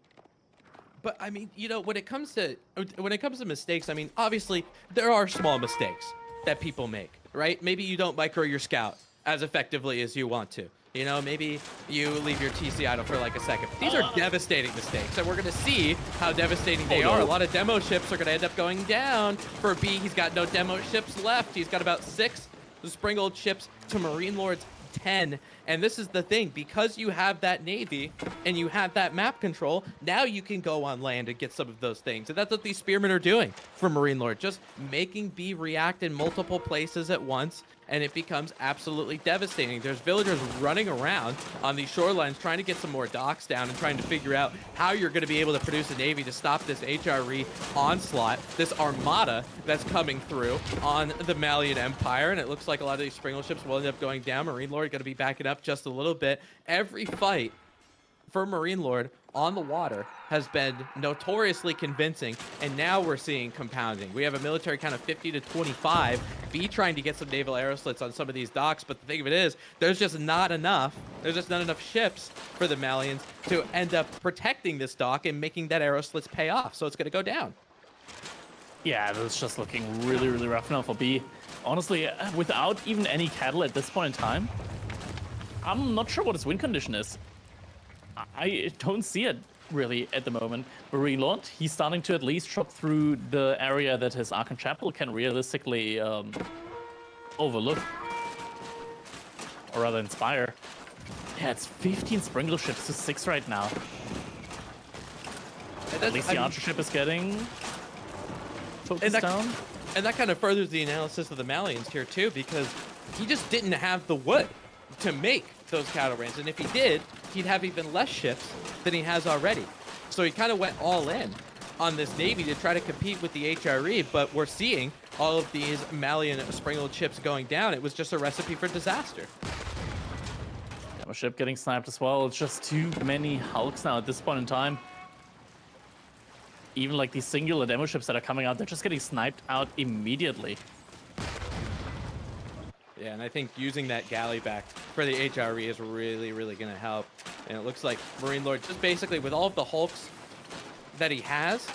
But I mean, you know, when it comes to mistakes, I mean, obviously there are small mistakes that people make, right? Maybe you don't micro your scout as effectively as you want to. You know, maybe you leave your TC idle for like a second. But these are devastating mistakes, and we're going to see how devastating they are. A lot of demo ships are going to end up going down. For B, he's got no demo ships left. He's got about 6 Springled ships to Marine Lord's 10. And this is the thing, because you have that Navy and you have that map control, now you can go on land and get some of those things. And that's what these spearmen are doing for Marine Lord, just making B react in multiple places at once, and it becomes absolutely devastating. There's villagers running around on these shorelines trying to get some more docks down and trying to figure out how you're going to be able to produce a Navy to stop this HRE onslaught, this armada that's coming through on the Malian Empire. And it looks like a lot of these Springle ships will end up going down. Marine Lord going to be backing up just a little bit. Every fight for Marine Lord on the water has been notoriously convincing, and now we're seeing compounding. We have a military count of 50 to 25. B trying to get some naval arrow slits on some of these docks, but the thing of it is, there's just not enough ships for the Malians to end up protecting this dock and making that arrow slits pay off, so it's going to go down. Yeah, it's just looking really, really rough now for B. Honestly, without even any cattle at this point in time, I'm not sure what his win condition is. I don't see it really at the moment. Marine Lord, he's starting to at least chop through the area that his Archon Chapel can realistically overlook, or rather inspire. Yeah, it's 15 Springle ships to 6 right now. At least the Archer ship is getting focused down. And that kind of furthers the analysis of the Malians here too, because he just didn't have the wood to make those cattle runs, and if he did, he'd have even less ships than he has already. So he kind of went all in on this Navy to try to compete with the HRE, but we're seeing all of these Malian Springled ships going down. It was just a recipe for disaster. Demo ship getting sniped as well. It's just too many Hulks now at this point in time. Even like these singular demo ships that are coming out, they're just getting sniped out immediately. Yeah, and I think using that galley back for the HRE is really, really going to help. And it looks like Marine Lord, just basically with all of the Hulks that he has,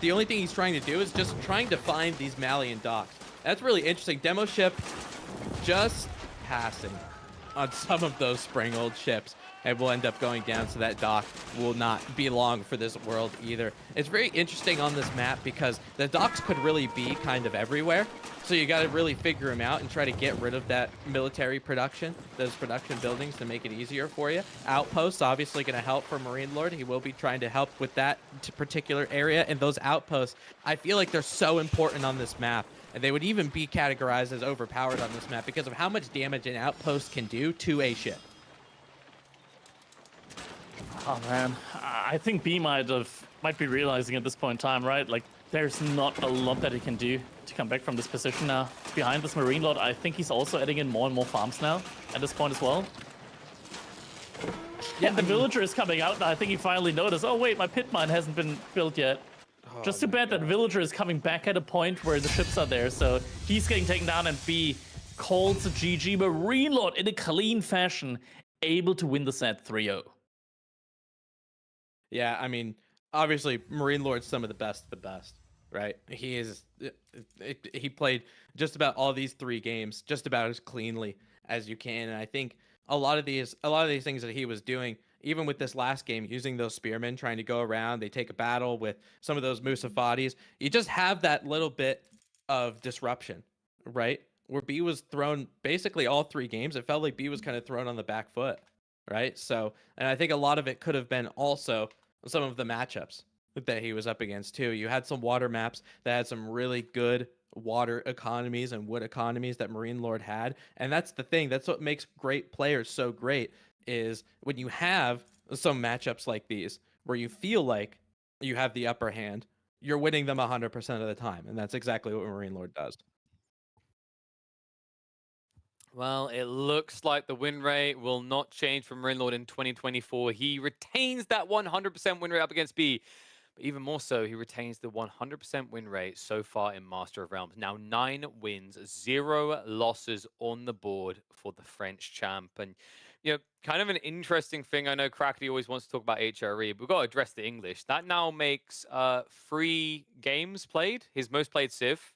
the only thing he's trying to do is just trying to find these Malian docks. That's really interesting. Demo ship just passing on some of those Springled ships, and will end up going down, so that dock will not be long for this world either. It's very interesting on this map because the docks could really be kind of everywhere. So you got to really figure them out and try to get rid of that military production, those production buildings, to make it easier for you. Outposts obviously going to help for Marine Lord. He will be trying to help with that particular area. And those outposts, I feel like they're so important on this map. And they would even be categorized as overpowered on this map because of how much damage an outpost can do to a ship. Oh man, I think B might be realizing at this point in time, right? Like, there's not a lot that he can do to come back from this position now. Behind this Marine Lord, I think he's also adding in more and more farms now at this point as well. Yeah, the villager is coming out now. I think he finally noticed, oh wait, my pit mine hasn't been built yet. Oh, just too bad that villager is coming back at a point where the ships are there, so he's getting taken down, and B calls a GG. Marine Lord in a clean fashion. able to win the set 3-0. Yeah, I mean, obviously, Marine Lord's some of the best, right? He is. He played just about all these 3 games just about as cleanly as you can, and I think a lot of these things that he was doing, even with this last game, using those spearmen trying to go around, they take a battle with some of those Musafadis. You just have that little bit of disruption, right? Where B was thrown basically all 3 games. It felt like B was kind of thrown on the back foot, right? So, and I think a lot of it could have been also some of the matchups that he was up against too. You had some water maps that had some really good water economies and wood economies that Marine Lord had. And that's the thing. That's what makes great players so great, is when you have some matchups like these where you feel like you have the upper hand, you're winning them 100% of the time. And that's exactly what Marine Lord does. Well, it looks like the win rate will not change for Marine Lord in 2024. He retains that 100% win rate up against B. But even more so, he retains the 100% win rate so far in Master of Realms. Now 9 wins, 0 losses on the board for the French champ. And, you know, kind of an interesting thing. I know Crackety always wants to talk about HRE, but we've got to address the English. That now makes 3 games played, his most played Civ.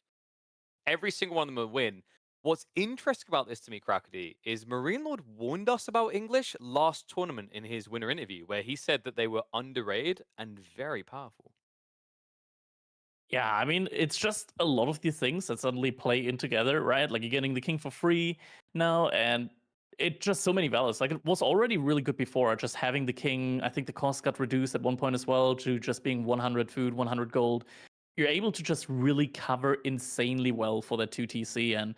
Every single one of them a win. What's interesting about this to me, Crackety, is Marine Lord warned us about English last tournament in his winner interview, where he said that they were underrated and very powerful. Yeah, I mean, it's just a lot of these things that suddenly play in together, right? Like you're getting the king for free now, and it just so many values. Like it was already really good before, just having the king. I think the cost got reduced at one point as well to just being 100 food, 100 gold. You're able to just really cover insanely well for that 2TC, and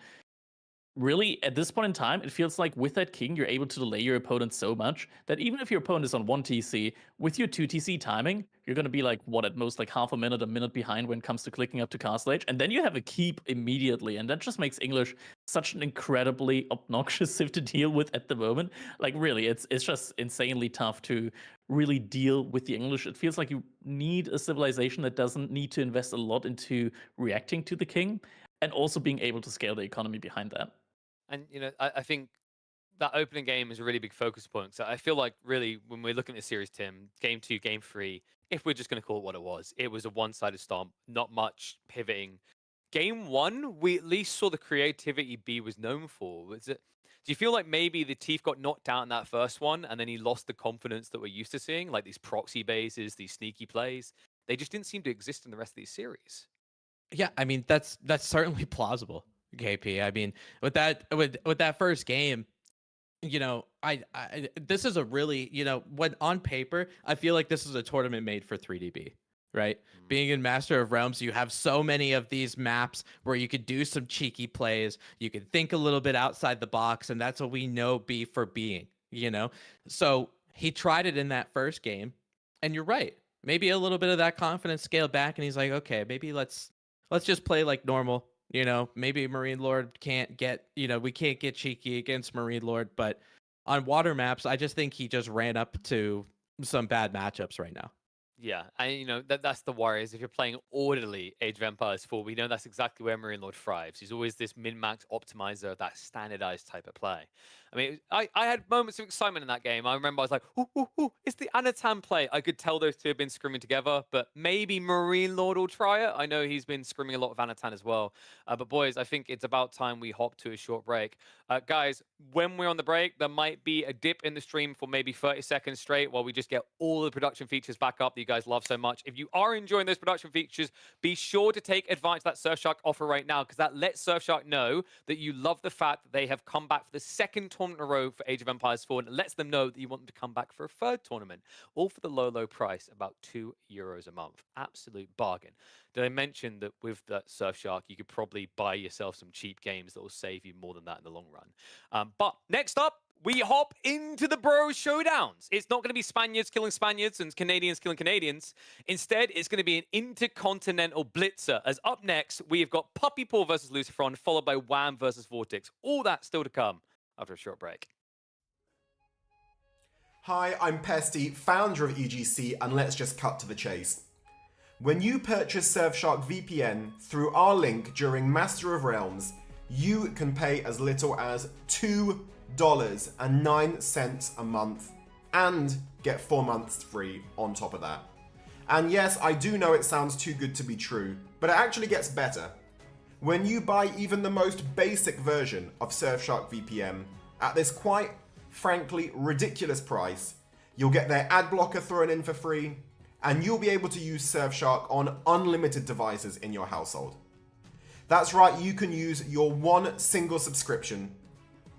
really, at this point in time, it feels like with that king, you're able to delay your opponent so much that even if your opponent is on 1TC, with your 2TC timing, you're going to be like, what, at most like half a minute behind when it comes to clicking up to Castle Age. And then you have a keep immediately. And that just makes English such an incredibly obnoxious civ to deal with at the moment. Like, really, it's just insanely tough to really deal with the English. It feels like you need a civilization that doesn't need to invest a lot into reacting to the king and also being able to scale the economy behind that. And, you know, I think that opening game is a really big focus point. So I feel like really when we're looking at the series, Tim, game 2, game 3, if we're just going to call it what it was a one-sided stomp, not much pivoting. Game 1, we at least saw the creativity B was known for. Do you feel like maybe the teeth got knocked out in that first one and then he lost the confidence that we're used to seeing, like these proxy bases, these sneaky plays? They just didn't seem to exist in the rest of these series. Yeah, I mean that's certainly plausible, KP. I mean, with that first game, you know, I this is a really, you know, when on paper, I feel like this is a tournament made for 3DB, right? Being in Master of Realms, you have so many of these maps where you could do some cheeky plays, you could think a little bit outside the box, and that's what we know B for being, you know? So he tried it in that first game, and you're right. Maybe a little bit of that confidence scaled back, and he's like, okay, maybe let's just play like normal. You know, maybe Marine Lord can't get, you know, we can't get cheeky against Marine Lord, but on water maps, I just think he just ran up to some bad matchups right now. Yeah, and you know that's the worry is if you're playing orderly Age of Empires 4, we know that's exactly where Marine Lord thrives. He's always this min-max optimizer, that standardized type of play. I mean, I had moments of excitement in that game. I remember I was like, ooh, it's the Anatan play. I could tell those two have been scrimming together, but maybe Marine Lord will try it. I know he's been scrimming a lot of Anatan as well. But boys, I think it's about time we hop to a short break. Guys, when we're on the break, there might be a dip in the stream for maybe 30 seconds straight while we just get all the production features back up that you guys love so much. If you are enjoying those production features, be sure to take advantage of that Surfshark offer right now, because that lets Surfshark know that you love the fact that they have come back for the second tournament in a row for Age of Empires 4, and it lets them know that you want them to come back for a third tournament, all for the low price, about €2 a month. Absolute bargain. Did I mention that with that Surfshark, you could probably buy yourself some cheap games that will save you more than that in the long run? But next up, we hop into the bro showdowns. It's not going to be Spaniards killing Spaniards and Canadians killing Canadians. Instead, it's going to be an intercontinental blitzer. As up next, we have got Puppy Paw versus Lucifron, followed by Wham versus Vortex. All that still to come after a short break. Hi, I'm Beasty, founder of EGC, and let's just cut to the chase. When you purchase Surfshark VPN through our link during Master of Realms, you can pay as little as $2 $2.09 a month and get 4 months free on top of that. And yes, I do know it sounds too good to be true, but it actually gets better. When you buy even the most basic version of Surfshark VPN at this quite frankly ridiculous price, you'll get their ad blocker thrown in for free, and you'll be able to use Surfshark on unlimited devices in your household. That's right, you can use your one single subscription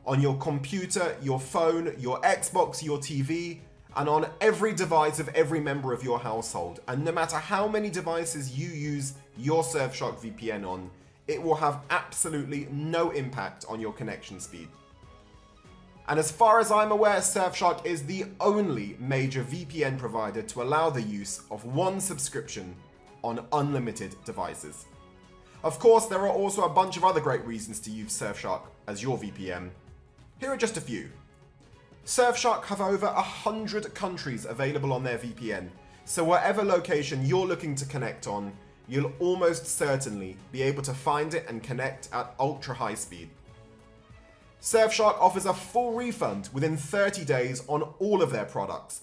on your computer, your phone, your Xbox, your TV, and on every device of every member of your household. And no matter how many devices you use your Surfshark VPN on, it will have absolutely no impact on your connection speed. And as far as I'm aware, Surfshark is the only major VPN provider to allow the use of one subscription on unlimited devices. Of course, there are also a bunch of other great reasons to use Surfshark as your VPN. Here are just a few. Surfshark have over 100 countries available on their VPN, so whatever location you're looking to connect on, you'll almost certainly be able to find it and connect at ultra high speed. Surfshark offers a full refund within 30 days on all of their products,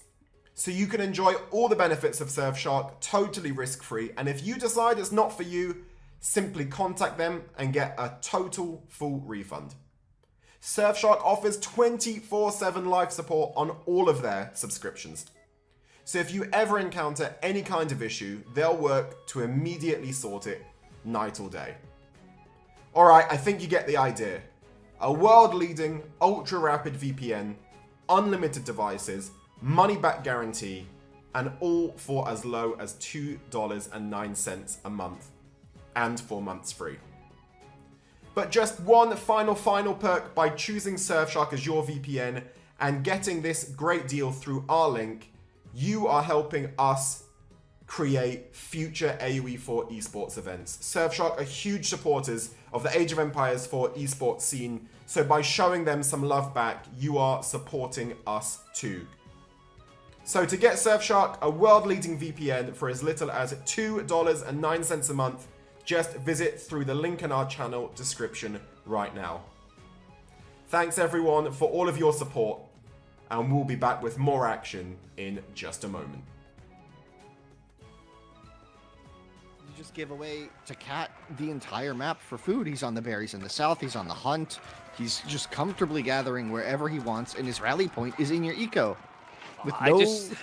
so you can enjoy all the benefits of Surfshark totally risk-free, and if you decide it's not for you, simply contact them and get a total full refund. Surfshark offers 24/7 live support on all of their subscriptions. So if you ever encounter any kind of issue, they'll work to immediately sort it night or day. Alright, I think you get the idea. A world-leading, ultra-rapid VPN, unlimited devices, money-back guarantee, and all for as low as $2.09 a month, and 4 months free. But just one final perk by choosing Surfshark as your VPN and getting this great deal through our link, you are helping us create future AoE4 esports events. Surfshark are huge supporters of the Age of Empires 4 esports scene, so by showing them some love back, you are supporting us too. So to get Surfshark, a world-leading VPN for as little as $2.09 a month, just visit through the link in our channel description right now. Thanks everyone for all of your support, and we'll be back with more action in just a moment. You just give away to Cat the entire map for food. He's on the berries in the south, he's on the hunt, he's just comfortably gathering wherever he wants, and his rally point is in your eco with no threats.